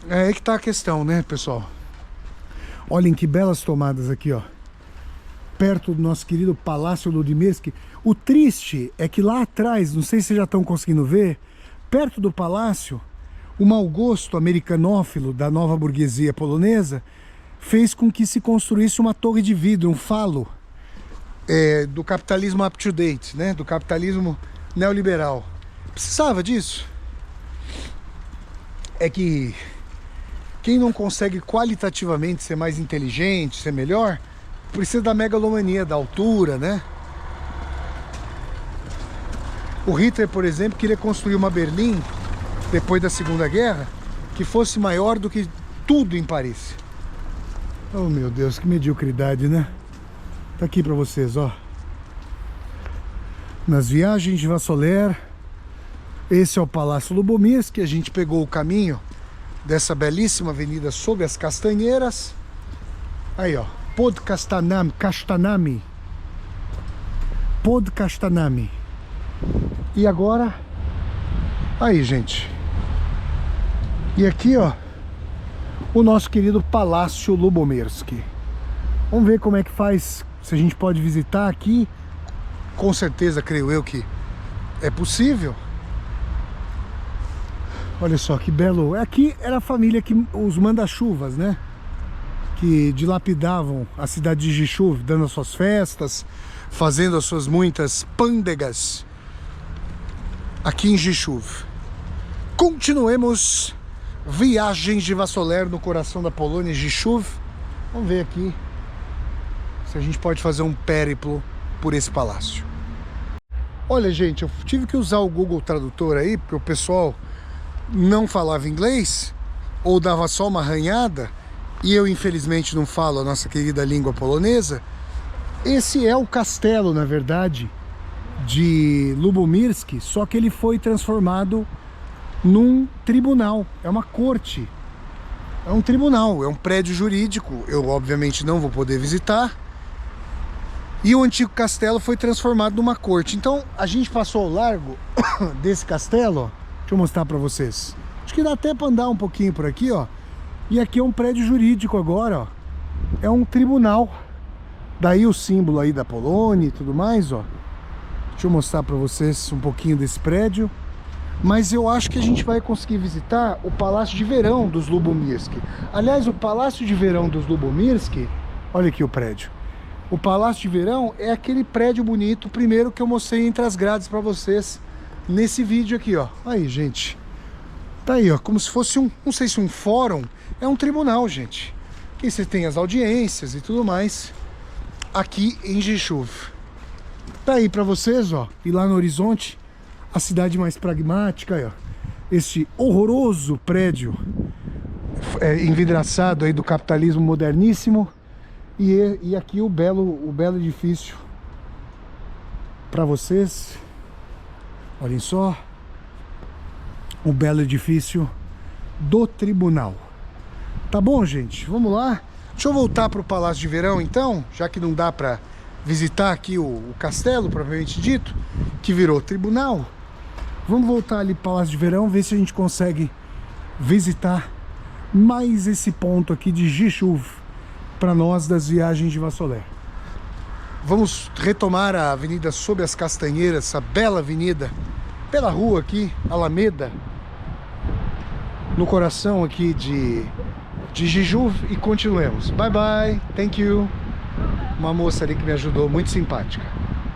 É aí que tá a questão, né, pessoal? Olhem que belas tomadas aqui, ó. Perto do nosso querido Palácio Ludomirski. O triste é que lá atrás, não sei se vocês já estão conseguindo ver, perto do palácio, o mau gosto americanófilo da nova burguesia polonesa fez com que se construísse uma torre de vidro, um falo do capitalismo up-to-date, né? Do capitalismo neoliberal. Precisava disso? É que quem não consegue qualitativamente ser mais inteligente, ser melhor, precisa da megalomania, da altura, né? O Hitler, por exemplo, queria construir uma Berlim, depois da Segunda Guerra, que fosse maior do que tudo em Paris. Oh, meu Deus, que mediocridade, né? Tá aqui pra vocês, ó. Nas viagens de Vassoler, esse é o Palácio Lubomirski. A gente pegou o caminho dessa belíssima avenida Sob as Castanheiras. Aí, ó. Podcastanami. Podcastanami. E agora... Aí, gente. E aqui, ó, o nosso querido Palácio Lubomirski. Vamos ver como é que faz, se a gente pode visitar aqui. Com certeza, creio eu que é possível. Olha só que belo. Aqui era a família que os manda-chuvas, né? Que dilapidavam a cidade de Jishuv, dando as suas festas, fazendo as suas muitas pândegas aqui em Jishuv. Continuemos viagens de Vassoler no coração da Polônia, Jishuv. Vamos ver aqui se a gente pode fazer um périplo por esse palácio. Olha, gente, eu tive que usar o Google Tradutor aí, porque o pessoal não falava inglês ou dava só uma arranhada. E eu, infelizmente, não falo a nossa querida língua polonesa. Esse é o castelo, na verdade, de Lubomirski, só que ele foi transformado num tribunal. É uma corte. É um tribunal, é um prédio jurídico. Eu, obviamente, não vou poder visitar. E o antigo castelo foi transformado numa corte. Então, a gente passou ao largo desse castelo, ó. Deixa eu mostrar pra vocês. Acho que dá até pra andar um pouquinho por aqui, ó. E aqui é um prédio jurídico agora, ó. É um tribunal. Daí o símbolo aí da Polônia e tudo mais, ó. Deixa eu mostrar pra vocês um pouquinho desse prédio. Mas eu acho que a gente vai conseguir visitar o Palácio de Verão dos Lubomirski. Aliás, o Palácio de Verão dos Lubomirski, olha aqui o prédio. O Palácio de Verão é aquele prédio bonito, primeiro que eu mostrei entre as grades pra vocês nesse vídeo aqui, ó. Aí, gente. Tá aí, ó, como se fosse um, não sei se um fórum, é um tribunal, gente. Aqui você tem as audiências e tudo mais, aqui em Jishuv. Tá aí pra vocês, ó, e lá no horizonte, a cidade mais pragmática, aí, ó. Este horroroso prédio envidraçado aí do capitalismo moderníssimo. E aqui o belo edifício para vocês. Olhem só o belo edifício do Tribunal. Tá bom, gente? Vamos lá. Deixa eu voltar para o Palácio de Verão, então, já que não dá para visitar aqui o castelo, propriamente dito, que virou tribunal. Vamos voltar ali para o Palácio de Verão, ver se a gente consegue visitar mais esse ponto aqui de Rzeszów para nós das viagens de Vassoler. Vamos retomar a avenida Sob as Castanheiras, essa bela avenida, pela rua aqui, Alameda, no coração aqui de Rzeszów, e continuemos. Bye bye, thank you. Uma moça ali que me ajudou, muito simpática.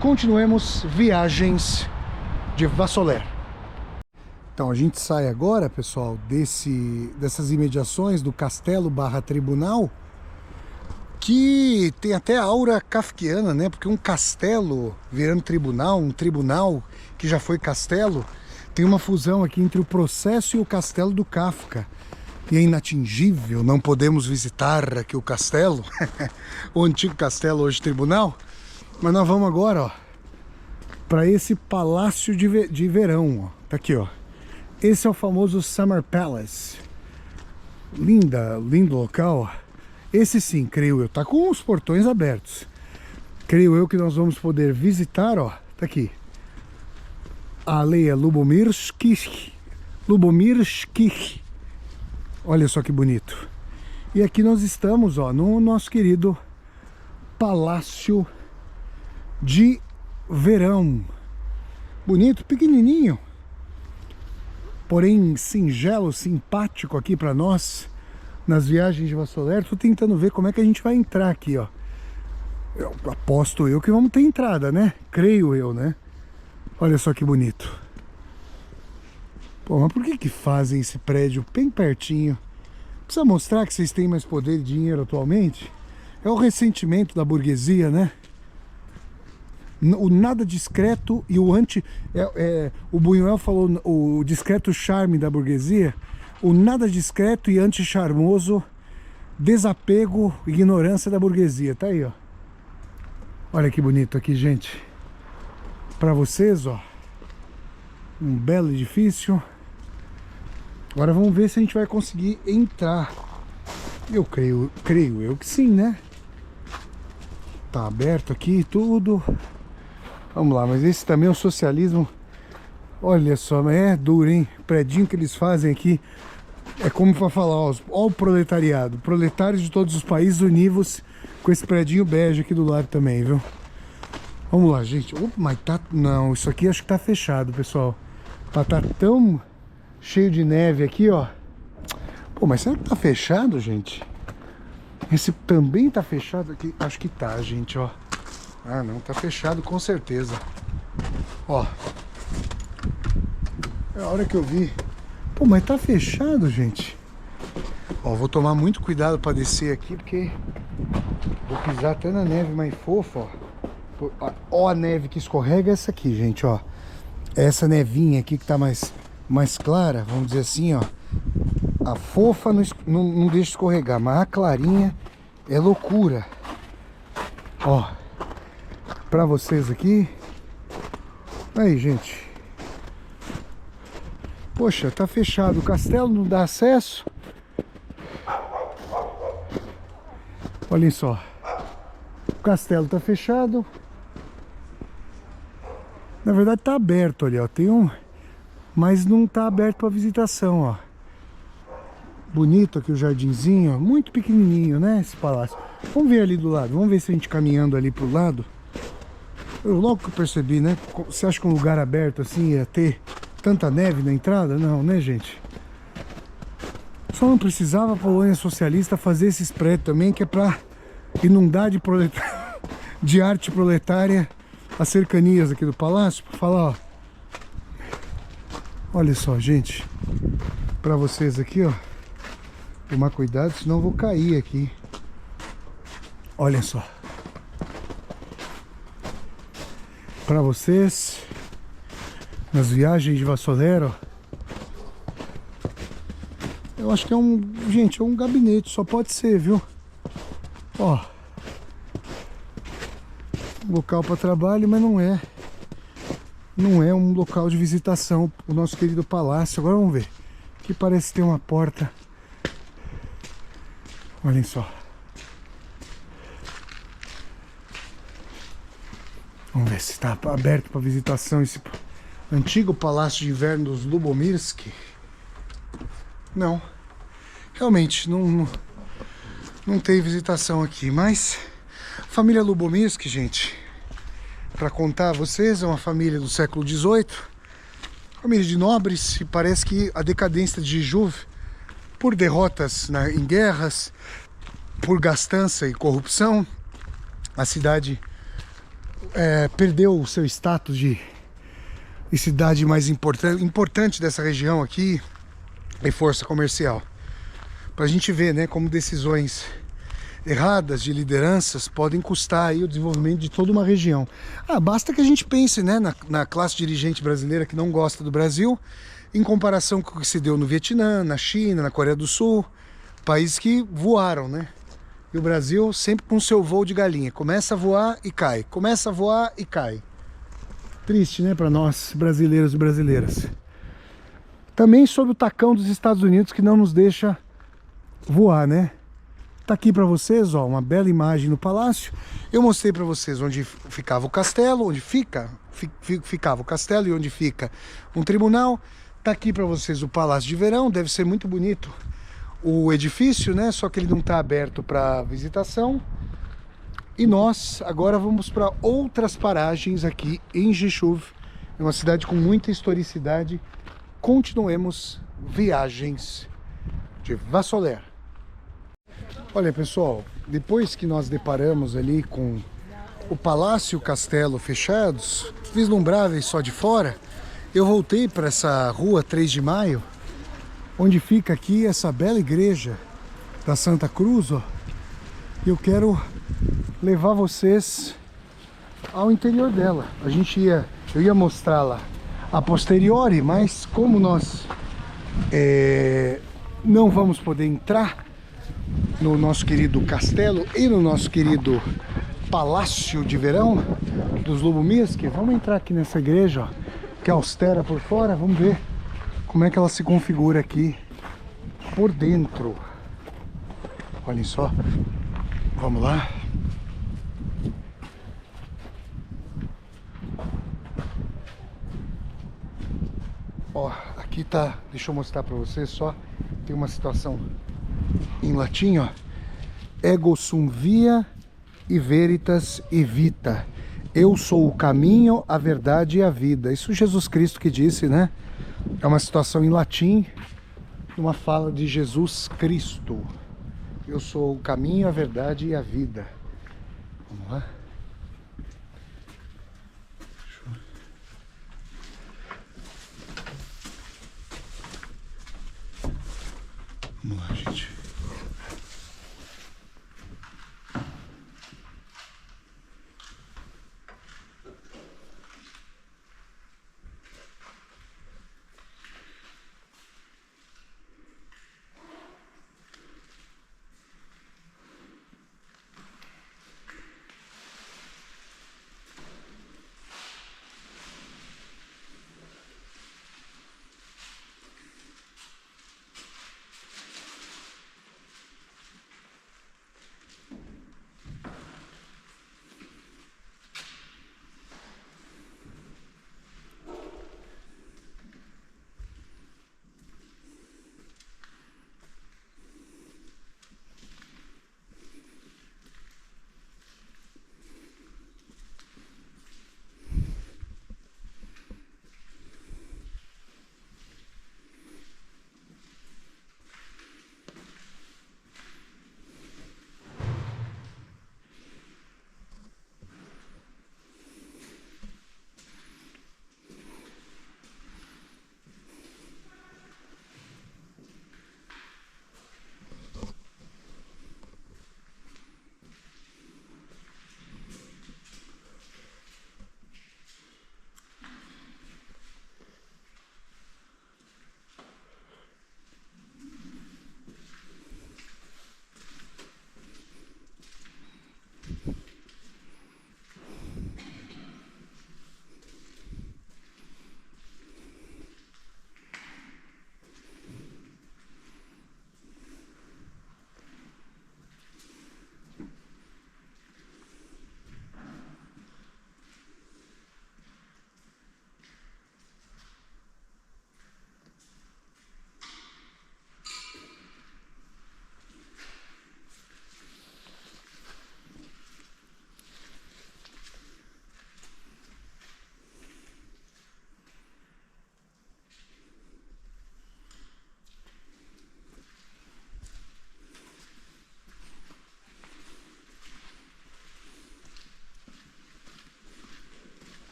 Continuemos viagens de Vassoler. Então a gente sai agora, pessoal, dessas imediações do castelo barra tribunal, que tem até aura kafkiana, né? Porque um castelo virando tribunal, um tribunal que já foi castelo, tem uma fusão aqui entre o processo e o castelo do Kafka. E é inatingível, não podemos visitar aqui o castelo, o antigo castelo, hoje tribunal. Mas nós vamos agora, ó, para esse palácio de verão, ó. Tá aqui, ó. Esse é o famoso Summer Palace. Lindo local, ó. Esse sim, creio eu, tá com os portões abertos. Creio eu que nós vamos poder visitar, ó, tá aqui. A Aleia Lubomirskih. Olha só que bonito. E aqui nós estamos, ó, no nosso querido Palácio de Verão. Bonito, pequenininho, porém singelo, simpático aqui para nós nas viagens de Vassoler. Tô tentando ver como é que a gente vai entrar aqui, ó. Eu aposto eu que vamos ter entrada, né? Creio eu, né? Olha só que bonito. Pô, mas por que fazem esse prédio bem pertinho? Precisa mostrar que vocês têm mais poder e dinheiro atualmente? É o ressentimento da burguesia, né? O nada discreto e o anti... o Buñuel falou o discreto charme da burguesia. O nada discreto e anti-charmoso desapego, ignorância da burguesia. Tá aí, ó. Olha que bonito aqui, gente. Pra vocês, ó. Um belo edifício. Agora vamos ver se a gente vai conseguir entrar. Eu creio eu que sim, né? Tá aberto aqui tudo. Vamos lá, mas esse também é o socialismo. Olha só, mas é duro, hein? O predinho que eles fazem aqui é como para falar, ó o proletariado. Proletários de todos os países unidos com esse predinho bege aqui do lado também, viu? Vamos lá, gente. Opa, mas tá... Não, isso aqui acho que tá fechado, pessoal. Tá tão cheio de neve aqui, ó. Pô, mas será que tá fechado, gente? Esse também tá fechado aqui? Acho que tá, gente, ó. Ah, não, tá fechado com certeza. Ó. É a hora que eu vi. Pô, mas tá fechado, gente. Ó, vou tomar muito cuidado pra descer aqui, porque vou pisar até na neve mais fofa, ó. Ó a neve que escorrega, essa aqui, gente, ó. Essa nevinha aqui que tá mais clara, vamos dizer assim, ó. A fofa não deixa escorregar, mas a clarinha é loucura. Ó, pra vocês aqui. Aí, gente. Poxa, tá fechado. O castelo não dá acesso. Olhem só. O castelo tá fechado. Na verdade tá aberto ali, ó. Tem um... Mas não tá aberto para visitação, ó. Bonito aqui o jardinzinho, ó. Muito pequenininho, né, esse palácio. Vamos ver ali do lado. Vamos ver se a gente caminhando ali pro lado. Eu logo que eu percebi, né? Você acha que um lugar aberto assim ia ter tanta neve na entrada? Não, né, gente? Só não precisava a Polônia socialista fazer esses prédios também, que é pra inundar de arte proletária as cercanias aqui do palácio, pra falar, ó. Olha só, gente, pra vocês aqui, ó, tomar cuidado, senão eu vou cair aqui. Olha só. Pra vocês, nas viagens de Vassoler, ó. Eu acho que é um, gente, é um gabinete, só pode ser, viu? Ó. Local para trabalho, mas não é. Não é um local de visitação, o nosso querido palácio. Agora vamos ver. que parece ter uma porta. Olhem só. Vamos ver se está aberto para visitação esse antigo palácio de inverno dos Lubomirski. Não, realmente não tem visitação aqui, mas a família Lubomirski, gente, para contar a vocês, é uma família do século XVIII, família de nobres, e parece que a decadência de Juve, por derrotas em guerras, por gastança e corrupção, a cidade perdeu o seu status de cidade mais importante dessa região aqui e força comercial. Para a gente ver, né, como decisões erradas de lideranças podem custar aí o desenvolvimento de toda uma região. Basta que a gente pense, né, na classe dirigente brasileira que não gosta do Brasil, em comparação com o que se deu no Vietnã, na China, na Coreia do Sul, países que voaram, né? E o Brasil sempre com seu voo de galinha, começa a voar e cai, começa a voar e cai. Triste, né, para nós brasileiros e brasileiras. Também sobre o tacão dos Estados Unidos que não nos deixa voar, né? Tá aqui para vocês, ó, uma bela imagem no palácio. Eu mostrei para vocês onde ficava o castelo, onde ficava o castelo e onde fica um tribunal. Tá aqui para vocês o Palácio de Verão, deve ser muito bonito o edifício, né? Só que ele não está aberto para visitação. E nós agora vamos para outras paragens aqui em Rzeszów, é uma cidade com muita historicidade. Continuemos viagens de Vassoler. Olha, pessoal, depois que nós deparamos ali com o palácio e o castelo fechados, vislumbráveis só de fora, eu voltei para essa rua 3 de Maio, onde fica aqui essa bela igreja da Santa Cruz, ó. Eu quero levar vocês ao interior dela. Eu ia mostrá-la a posteriori, mas como nós não vamos poder entrar no nosso querido castelo e no nosso querido Palácio de Verão dos Lubomirski, vamos entrar aqui nessa igreja, ó, que é austera por fora. Vamos ver como é que ela se configura aqui por dentro. Olhem só, vamos lá. Ó, aqui tá, deixa eu mostrar para vocês só, tem uma situação em latim, ó. Ego sum via e veritas e vita. Eu sou o caminho, a verdade e a vida. Isso Jesus Cristo que disse, né? É uma situação em latim, uma fala de Jesus Cristo. Eu sou o caminho, a verdade e a vida. Vamos lá. Vamos lá, gente.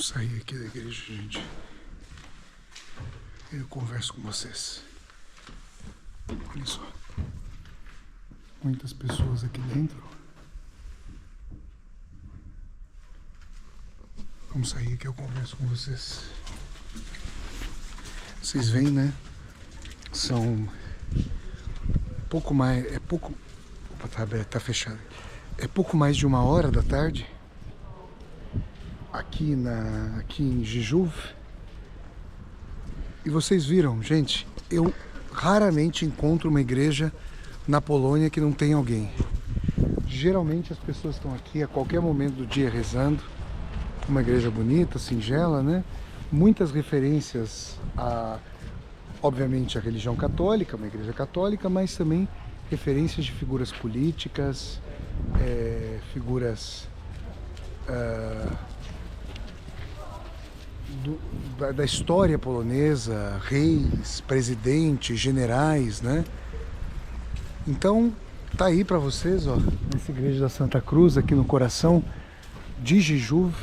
Vamos sair aqui da igreja, gente. Eu converso com vocês. Olha só. Muitas pessoas aqui dentro. Vamos sair que eu converso com vocês. Vocês veem, né? São pouco mais... É pouco... Opa, tá aberto, tá fechado. É pouco mais de 1h da tarde. Aqui em Rzeszów. E vocês viram, gente, eu raramente encontro uma igreja na Polônia que não tem alguém. Geralmente as pessoas estão aqui a qualquer momento do dia rezando. Uma igreja bonita, singela, né? Muitas referências a, obviamente, a religião católica, uma igreja católica, mas também referências de figuras políticas, figuras da história polonesa, reis, presidentes, generais, né? Então, tá aí para vocês, ó, nessa igreja da Santa Cruz, aqui no coração de Rzeszów,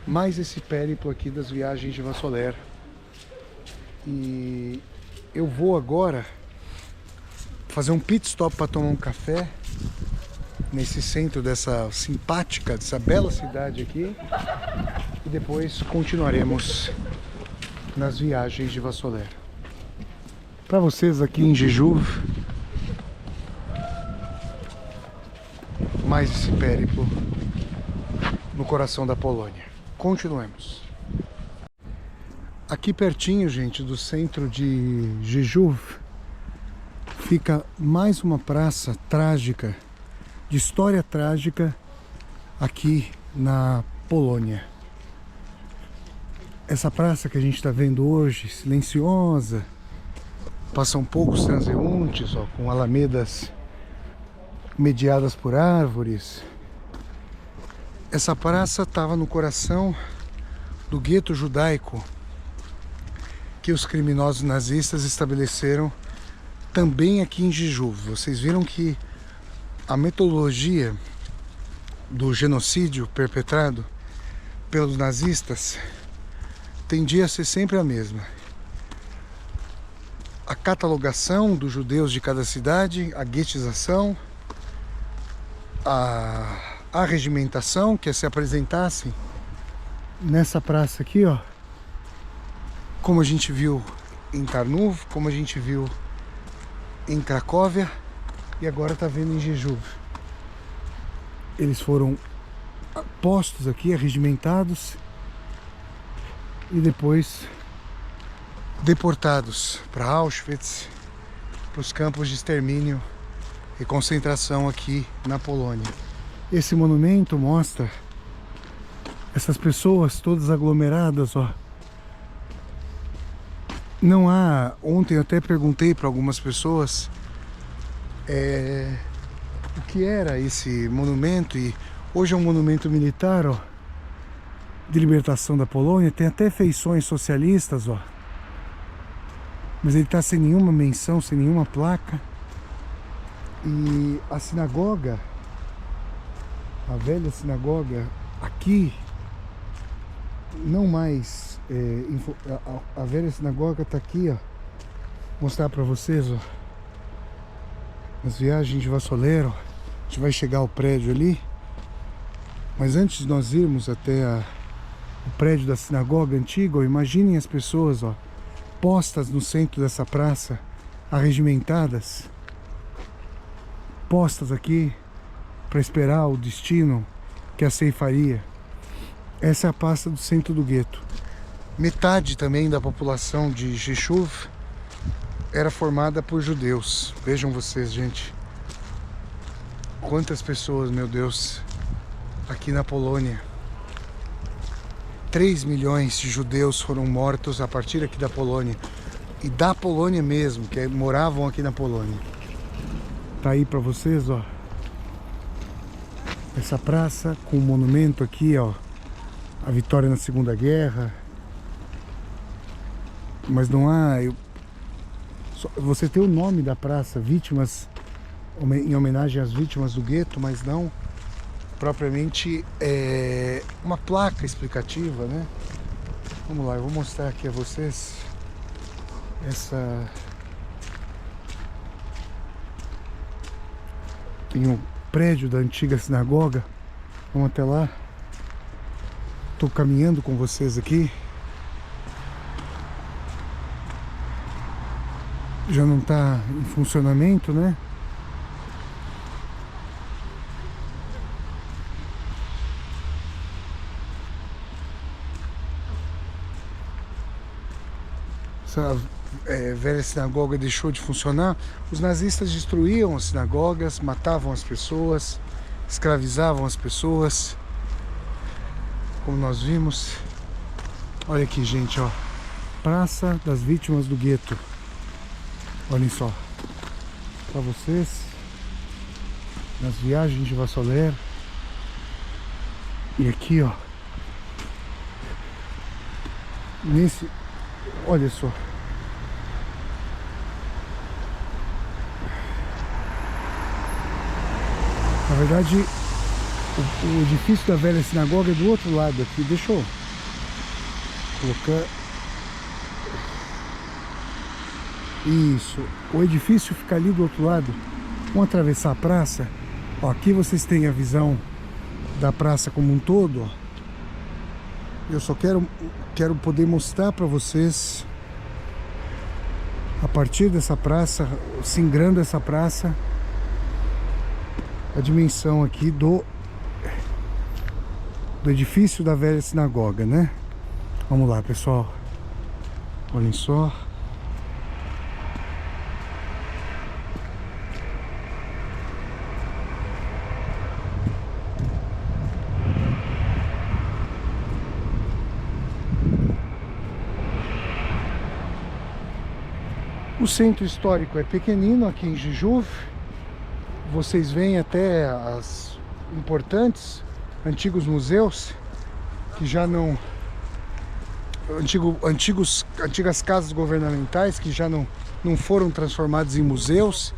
mais esse périplo aqui das viagens de Vassoler. E eu vou agora fazer um pit stop para tomar um café nesse centro dessa simpática, dessa bela cidade aqui, e depois continuaremos nas viagens de Vassoler. Para vocês aqui em Rzeszów, mais esse périplo no coração da Polônia. Continuemos. Aqui pertinho, gente, do centro de Rzeszów, fica mais uma praça trágica, de história trágica, aqui na Polônia. Essa praça que a gente está vendo hoje, silenciosa, passam poucos transeuntes, ó, com alamedas mediadas por árvores. Essa praça estava no coração do gueto judaico que os criminosos nazistas estabeleceram também aqui em Rzeszów. Vocês viram que a metodologia do genocídio perpetrado pelos nazistas tendia a ser sempre a mesma. A catalogação dos judeus de cada cidade, a guetização, a regimentação, que é se apresentassem nessa praça aqui, ó, como a gente viu em Tarnów, como a gente viu em Cracóvia e agora está vendo em Rzeszów. Eles foram postos aqui, arregimentados e depois deportados para Auschwitz, para os campos de extermínio e concentração aqui na Polônia. Esse monumento mostra essas pessoas todas aglomeradas, ó. Não há... Ontem eu até perguntei para algumas pessoas o que era esse monumento, e hoje é um monumento militar, ó, de libertação da Polônia. Tem até feições socialistas, ó, mas ele está sem nenhuma menção, sem nenhuma placa. E a sinagoga, a velha sinagoga aqui, não mais, a velha sinagoga está aqui, ó, vou mostrar para vocês, ó, nas viagens de Vassoler, ó. A gente vai chegar ao prédio ali, mas antes de nós irmos até o prédio da sinagoga antiga, ó, imaginem as pessoas, ó, postas no centro dessa praça, arregimentadas, postas aqui para esperar o destino que a ceifaria. Essa é a praça do centro do gueto. Metade também da população de Rzeszów era formada por judeus. Vejam vocês, gente, quantas pessoas, meu Deus, aqui na Polônia. 3 milhões de judeus foram mortos a partir aqui da Polônia. E da Polônia mesmo, que moravam aqui na Polônia. Tá aí para vocês, ó, essa praça com o monumento aqui, ó, a vitória na Segunda Guerra. Mas não há... você tem o nome da praça, vítimas, em homenagem às vítimas do gueto, mas não propriamente uma placa explicativa, né? Vamos lá, eu vou mostrar aqui a vocês tem um prédio da antiga sinagoga. Vamos até lá. Estou caminhando com vocês aqui. Já não está em funcionamento, né? Essa velha sinagoga deixou de funcionar. Os nazistas destruíam as sinagogas, matavam as pessoas, escravizavam as pessoas, como nós vimos. Olha aqui, gente, ó, Praça das Vítimas do Gueto. Olhem só, para vocês, nas viagens de Vassoler. E aqui, ó, olha só. Na verdade, o edifício da velha sinagoga é do outro lado aqui. Deixa eu colocar. Isso. O edifício fica ali do outro lado. Vamos atravessar a praça. Ó, aqui vocês têm a visão da praça como um todo. Ó. Eu só quero poder mostrar para vocês, a partir dessa praça, singrando essa praça, a dimensão aqui do edifício da velha sinagoga, né? Vamos lá, pessoal. Olhem só. O centro histórico é pequenino aqui em Jijuv. Vocês veem até as importantes antigos museus que já não antigas casas governamentais que já não foram transformados em museus.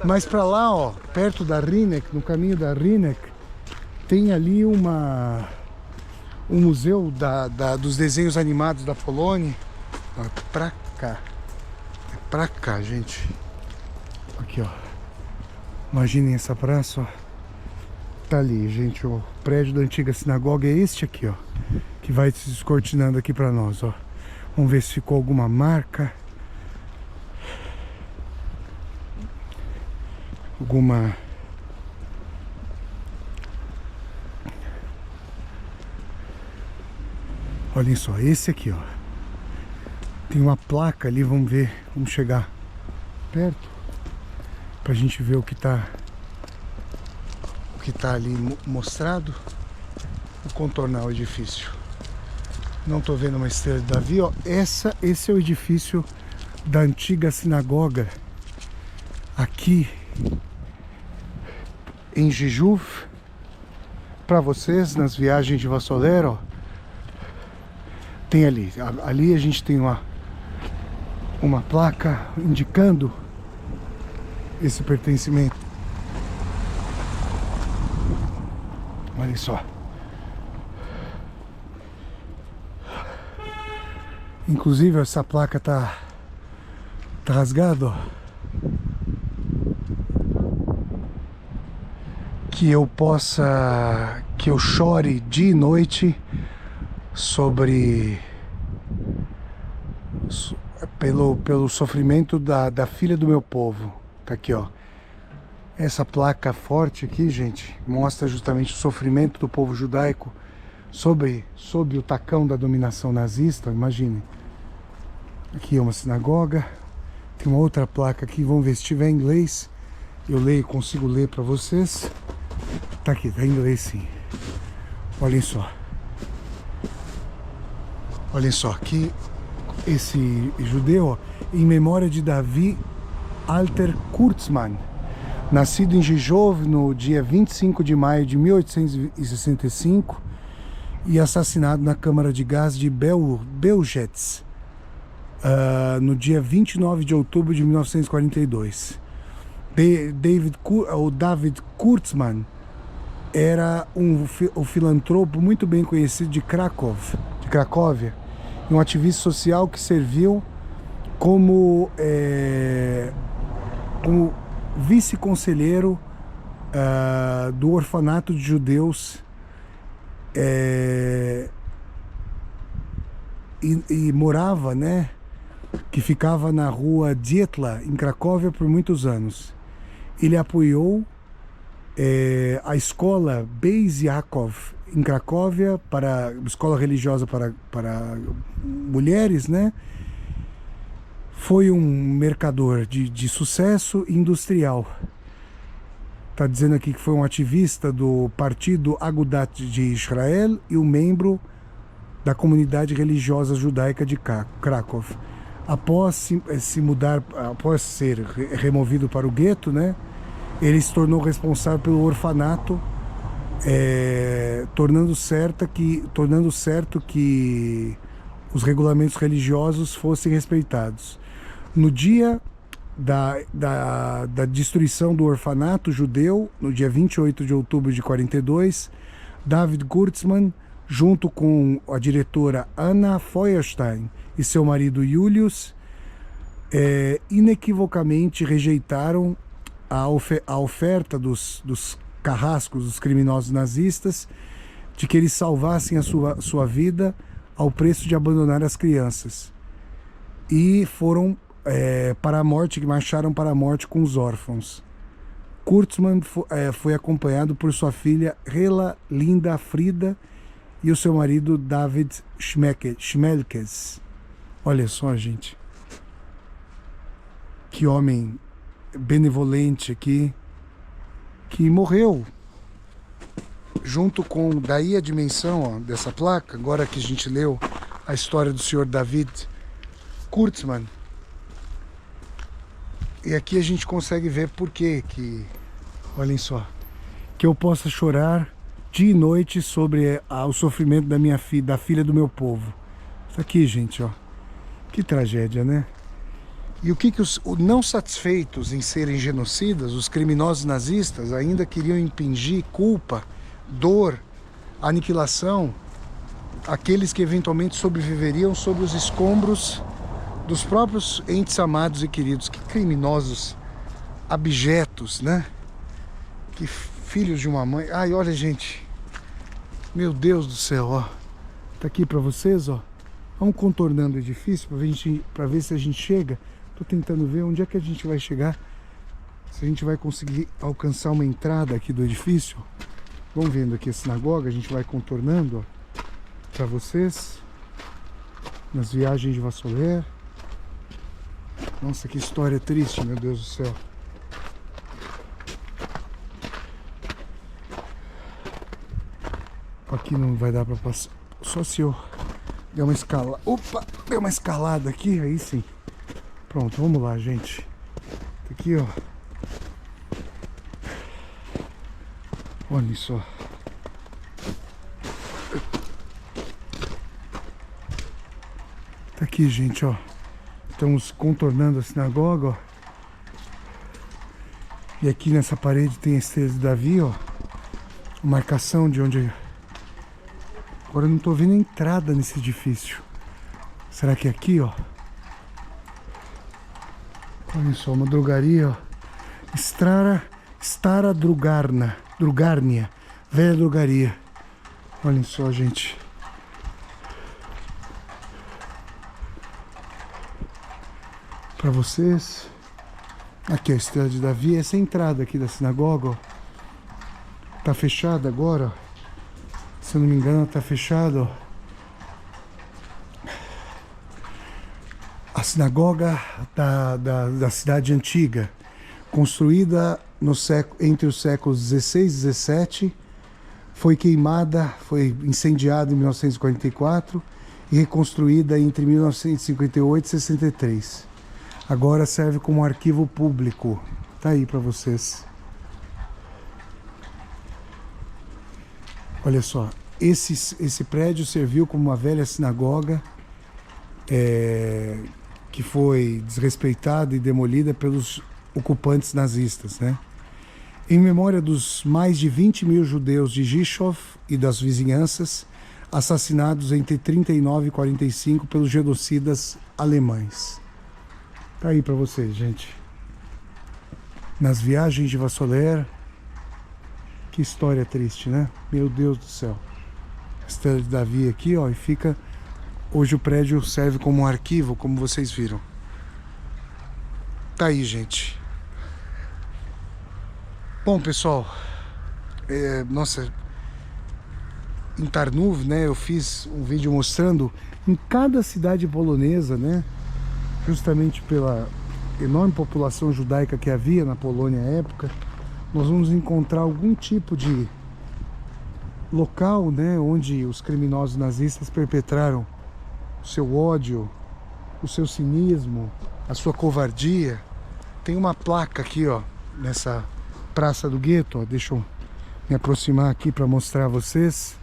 Mas para lá, ó, perto da Rinek, no caminho da Rinek, tem ali um museu dos desenhos animados da Polônia. Ó, pra cá. Pra cá, gente. Aqui, ó. Imaginem essa praça, ó. Tá ali, gente. O prédio da antiga sinagoga é este aqui, ó. Que vai se descortinando aqui pra nós, ó. Vamos ver se ficou alguma marca. Olhem só, esse aqui, ó. Tem uma placa ali, vamos ver, vamos chegar perto pra gente ver o que tá ali mostrado. Vou contornar o edifício. Não tô vendo uma estrela de Davi, ó. Esse é o edifício da antiga sinagoga aqui em Jijuv. Para vocês nas viagens de Vassoler, ó. Tem ali a gente tem uma placa indicando esse pertencimento. Olha só. Inclusive essa placa tá rasgada, ó. Que eu chore dia e noite pelo sofrimento da filha do meu povo. Tá aqui, ó. Essa placa forte aqui, gente, mostra justamente o sofrimento do povo judaico sob o tacão da dominação nazista. Imagine. Aqui é uma sinagoga. Tem uma outra placa aqui, vamos ver se tiver em inglês. Eu leio, consigo ler para vocês. Tá aqui, tá em inglês sim. Olhem só. Olhem só, aqui esse judeu, ó, em memória de Davi Alter Kurtzman, nascido em Jijov no dia 25 de maio de 1865 e assassinado na câmara de gás de Belzec no dia 29 de outubro de 1942. David Kurtzman era um filantropo muito bem conhecido de Cracóvia, um ativista social que serviu como vice-conselheiro do orfanato de judeus e morava, né, que ficava na rua Dietla, em Cracóvia, por muitos anos. Ele apoiou a escola Beis Yaakov, em Cracóvia, para escola religiosa para mulheres, né? Foi um mercador de sucesso industrial. Está dizendo aqui que foi um ativista do partido Agudat de Israel e um membro da comunidade religiosa judaica de Krakow. Após se mudar, após ser removido para o gueto, né, ele se tornou responsável pelo orfanato, tornando certo que os regulamentos religiosos fossem respeitados. No dia da destruição do orfanato judeu, no dia 28 de outubro de 42, David Kurtzman, junto com a diretora Anna Feuerstein e seu marido Julius, inequivocamente rejeitaram a oferta dos carrascos, dos criminosos nazistas, de que eles salvassem a sua vida ao preço de abandonar as crianças. E foram para a morte, que marcharam para a morte com os órfãos. Kurtzman foi acompanhado por sua filha Hela Linda Frida e o seu marido David Schmelkes. Olha só, gente. Que homem benevolente aqui, que morreu junto com, daí a dimensão, ó, dessa placa, agora que a gente leu a história do senhor David Kurtzman. E aqui a gente consegue ver por que, olhem só, que eu possa chorar dia e noite sobre o sofrimento da minha filha, da filha do meu povo. Isso aqui, gente, ó, que tragédia, né? E o que os não satisfeitos em serem genocidas, os criminosos nazistas ainda queriam impingir culpa, dor, aniquilação àqueles que eventualmente sobreviveriam sobre os escombros dos próprios entes amados e queridos. Que criminosos abjetos, né? Que filhos de uma mãe. Ai, olha, gente, meu Deus do céu, ó, tá aqui pra vocês, ó. Vamos contornando o edifício pra ver se a gente chega. Tô tentando ver onde é que a gente vai chegar, se a gente vai conseguir alcançar uma entrada aqui do edifício. Vamos vendo aqui a sinagoga, a gente vai contornando, ó, pra vocês, nas viagens de Vassoler. Nossa, que história triste, meu Deus do céu. Aqui não vai dar pra passar, só se eu der uma escalada. Opa, deu uma escalada aqui, aí sim. Pronto, vamos lá, gente. Tá aqui, ó. Olha só. Tá aqui, gente, ó. Estamos contornando a sinagoga, ó. E aqui nessa parede tem a estrela de Davi, ó. A marcação de onde... Agora eu não tô vendo a entrada nesse edifício. Será que é aqui, ó? Olha só, uma drogaria, ó. Stara Drugarnia, velha drogaria. Olhem só, gente. Para vocês. Aqui a estrela de Davi. Essa entrada aqui da sinagoga, ó, tá fechada agora, ó. Se eu não me engano, tá fechada, ó. A sinagoga da cidade antiga, construída entre os séculos 16 e 17, foi queimada, foi incendiada em 1944 e reconstruída entre 1958 e 63. Agora serve como arquivo público. Tá aí para vocês. Olha só, esse prédio serviu como uma velha sinagoga, que foi desrespeitada e demolida pelos ocupantes nazistas, né? Em memória dos mais de 20.000 judeus de Rzeszów e das vizinhanças, assassinados entre 39 e 45 pelos genocidas alemães. Tá aí para vocês, gente. Nas viagens de Vassoler. Que história triste, né? Meu Deus do céu. Estrela de Davi aqui, ó, e fica... Hoje o prédio serve como um arquivo, como vocês viram. Tá aí, gente. Bom, pessoal, nossa, em Tarnów, né, eu fiz um vídeo mostrando em cada cidade polonesa, né, justamente pela enorme população judaica que havia na Polônia à época, nós vamos encontrar algum tipo de local, né, onde os criminosos nazistas perpetraram o seu ódio, o seu cinismo, a sua covardia. Tem uma placa aqui, ó, nessa Praça do Gueto, ó. Deixa eu me aproximar aqui para mostrar a vocês.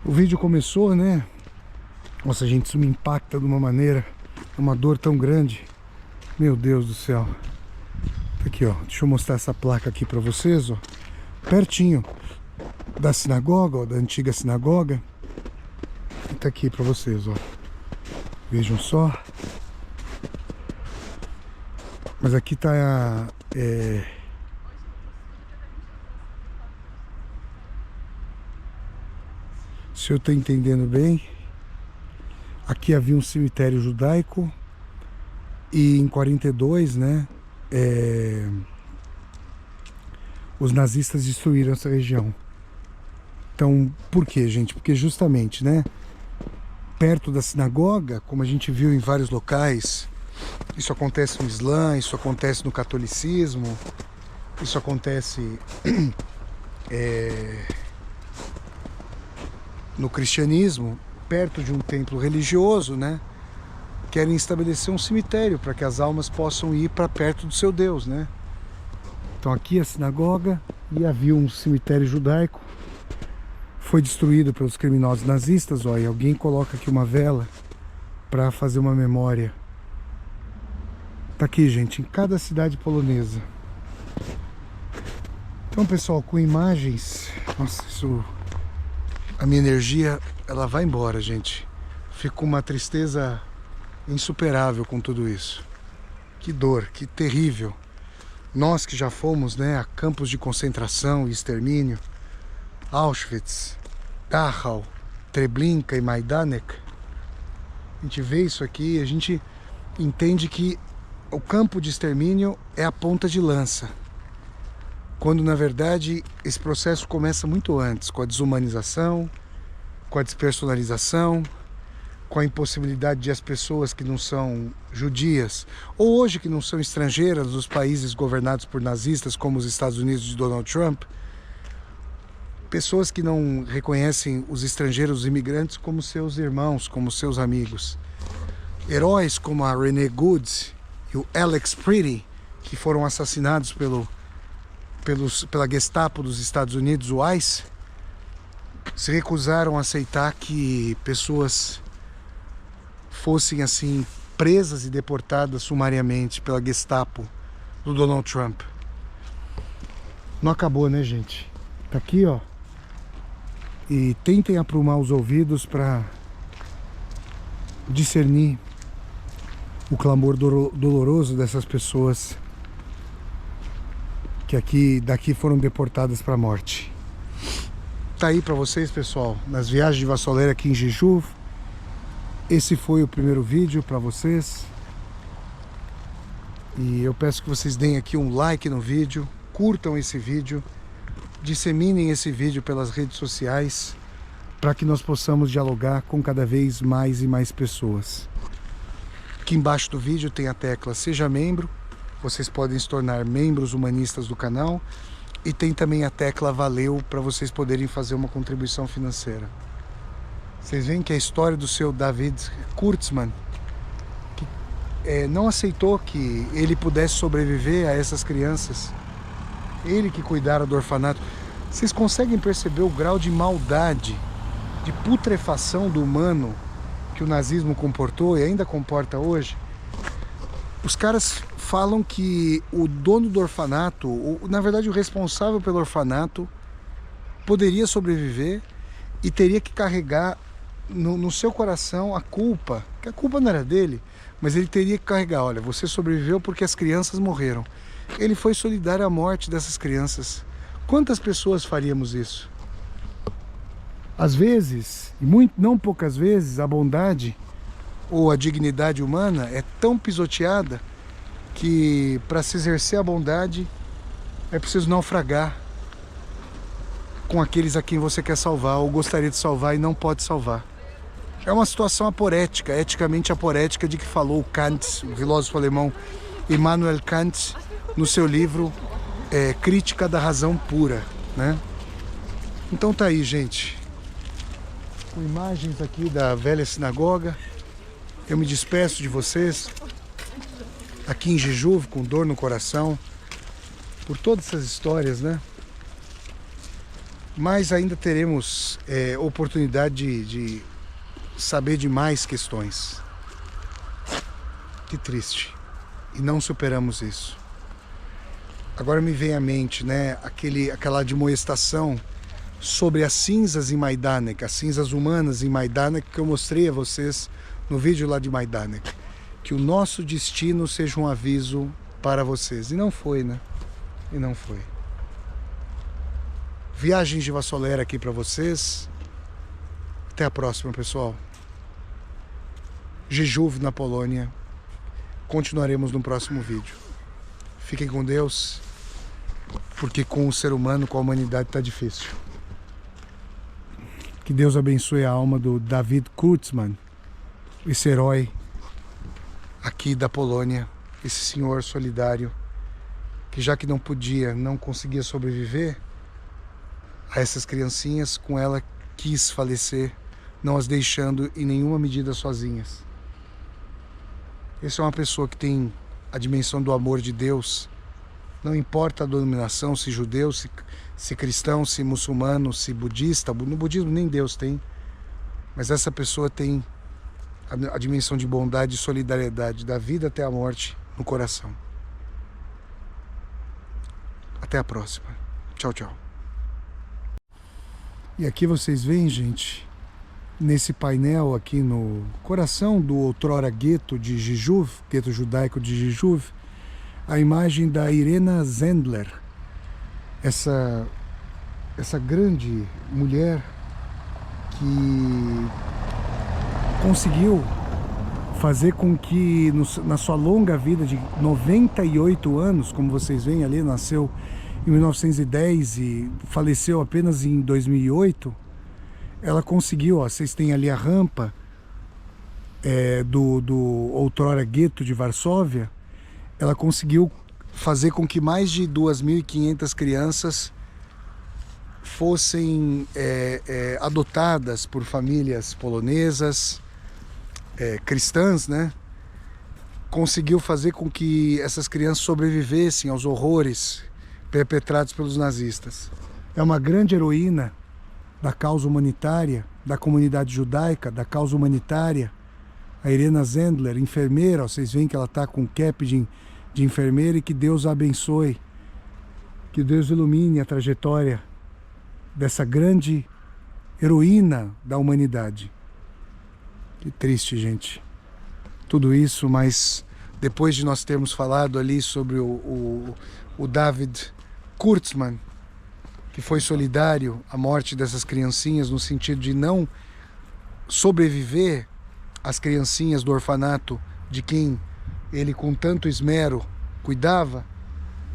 O vídeo começou, né? Nossa, gente, isso me impacta de uma maneira, uma dor tão grande. Meu Deus do céu. Aqui, ó, deixa eu mostrar essa placa aqui para vocês, ó. Pertinho da sinagoga, ó, da antiga sinagoga. E tá aqui para vocês, ó. Vejam só. Mas aqui tá se eu tô entendendo bem, aqui havia um cemitério judaico e em 42, né, os nazistas destruíram essa região. Então, por quê, gente? Porque justamente, né, perto da sinagoga, como a gente viu em vários locais, isso acontece no Islã, isso acontece no catolicismo, isso acontece no cristianismo, perto de um templo religioso, né? Querem estabelecer um cemitério para que as almas possam ir para perto do seu Deus, né? Então aqui a sinagoga, e havia um cemitério judaico, foi destruído pelos criminosos nazistas, ó, e alguém coloca aqui uma vela para fazer uma memória. Tá aqui, gente, em cada cidade polonesa. Então, pessoal, com imagens, nossa, isso, a minha energia, ela vai embora, gente. Fico com uma tristeza insuperável com tudo isso. Que dor, que terrível. Nós que já fomos, né, a campos de concentração e extermínio, Auschwitz, Dachau, Treblinka e Majdanek, a gente vê isso aqui, a gente entende que o campo de extermínio é a ponta de lança, quando na verdade esse processo começa muito antes, com a desumanização, com a despersonalização, com a impossibilidade de as pessoas que não são judias, ou hoje que não são estrangeiras dos países governados por nazistas, como os Estados Unidos de Donald Trump, pessoas que não reconhecem os estrangeiros, os imigrantes, como seus irmãos, como seus amigos. Heróis como a Renee Goods e o Alex Pretty, que foram assassinados pela Gestapo dos Estados Unidos, o ICE, se recusaram a aceitar que pessoas fossem assim presas e deportadas sumariamente pela Gestapo do Donald Trump. Não acabou, né, gente? Tá aqui, ó. E tentem aprumar os ouvidos para discernir o clamor doloroso dessas pessoas que daqui foram deportadas para a morte. Tá aí para vocês, pessoal, nas viagens de Vassoler aqui em Rzeszów. Esse foi o primeiro vídeo para vocês. E eu peço que vocês deem aqui um like no vídeo, curtam esse vídeo, disseminem esse vídeo pelas redes sociais, para que nós possamos dialogar com cada vez mais e mais pessoas. Aqui embaixo do vídeo tem a tecla Seja Membro, vocês podem se tornar membros humanistas do canal, e tem também a tecla Valeu para vocês poderem fazer uma contribuição financeira. Vocês veem que a história do seu David Kurtzman, que não aceitou que ele pudesse sobreviver a essas crianças, ele que cuidara do orfanato. Vocês conseguem perceber o grau de maldade, de putrefação do humano que o nazismo comportou e ainda comporta hoje? Os caras falam que o dono do orfanato, na verdade o responsável pelo orfanato, poderia sobreviver e teria que carregar no seu coração a culpa, que a culpa não era dele, mas ele teria que carregar, olha, você sobreviveu porque as crianças morreram. Ele foi solidário à morte dessas crianças. Quantas pessoas faríamos isso? Às vezes, e não poucas vezes, a bondade ou a dignidade humana é tão pisoteada que para se exercer a bondade é preciso naufragar com aqueles a quem você quer salvar ou gostaria de salvar e não pode salvar. É uma situação aporética, eticamente aporética, de que falou Kant, o filósofo alemão Immanuel Kant, no seu livro Crítica da Razão Pura, né? Então tá aí, gente, com imagens aqui da velha sinagoga. Eu me despeço de vocês aqui em Jijuv, com dor no coração, por todas essas histórias, né? Mas ainda teremos oportunidade de saber de mais questões. Que triste. E não superamos isso. Agora me vem à mente, né, aquela admoestação sobre as cinzas em Majdanek, as cinzas humanas em Majdanek, que eu mostrei a vocês no vídeo lá de Majdanek. Que o nosso destino seja um aviso para vocês. E não foi, né? E não foi. Viagens de Vassoler aqui para vocês. Até a próxima, pessoal. Jijuv na Polônia. Continuaremos no próximo vídeo. Fiquem com Deus, porque com o ser humano, com a humanidade, está difícil. Que Deus abençoe a alma do David Kurtzman, esse herói aqui da Polônia, esse senhor solidário, que já que não conseguia sobreviver a essas criancinhas, com ela quis falecer, não as deixando em nenhuma medida sozinhas. Essa é uma pessoa que tem a dimensão do amor de Deus, não importa a denominação, se judeu, se cristão, se muçulmano, se budista. No budismo nem Deus tem, mas essa pessoa tem a dimensão de bondade e solidariedade, da vida até a morte no coração. Até a próxima. Tchau, tchau. E aqui vocês veem, gente, nesse painel aqui no coração do outrora gueto de Jijuv, gueto judaico de Jijuv, a imagem da Irena Zendler, essa grande mulher que conseguiu fazer com que na sua longa vida de 98 anos, como vocês veem ali, nasceu em 1910 e faleceu apenas em 2008, ela conseguiu, ó, vocês têm ali a rampa do outrora gueto de Varsóvia, ela conseguiu fazer com que mais de 2.500 crianças fossem adotadas por famílias polonesas, cristãs, né? Conseguiu fazer com que essas crianças sobrevivessem aos horrores perpetrados pelos nazistas. É uma grande heroína da causa humanitária, da comunidade judaica, da causa humanitária. A Irena Zendler, enfermeira, vocês veem que ela está com cap de enfermeira, e que Deus a abençoe, que Deus ilumine a trajetória dessa grande heroína da humanidade. Que triste, gente. Tudo isso, mas depois de nós termos falado ali sobre o David Kurtzman, que foi solidário à morte dessas criancinhas, no sentido de não sobreviver às criancinhas do orfanato de quem ele com tanto esmero cuidava,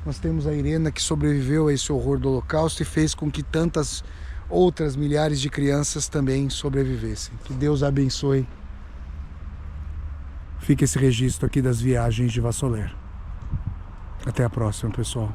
nós temos a Irena, que sobreviveu a esse horror do Holocausto e fez com que tantas outras milhares de crianças também sobrevivessem. Que Deus a abençoe. Fica esse registro aqui das viagens de Vassoler. Até a próxima, pessoal.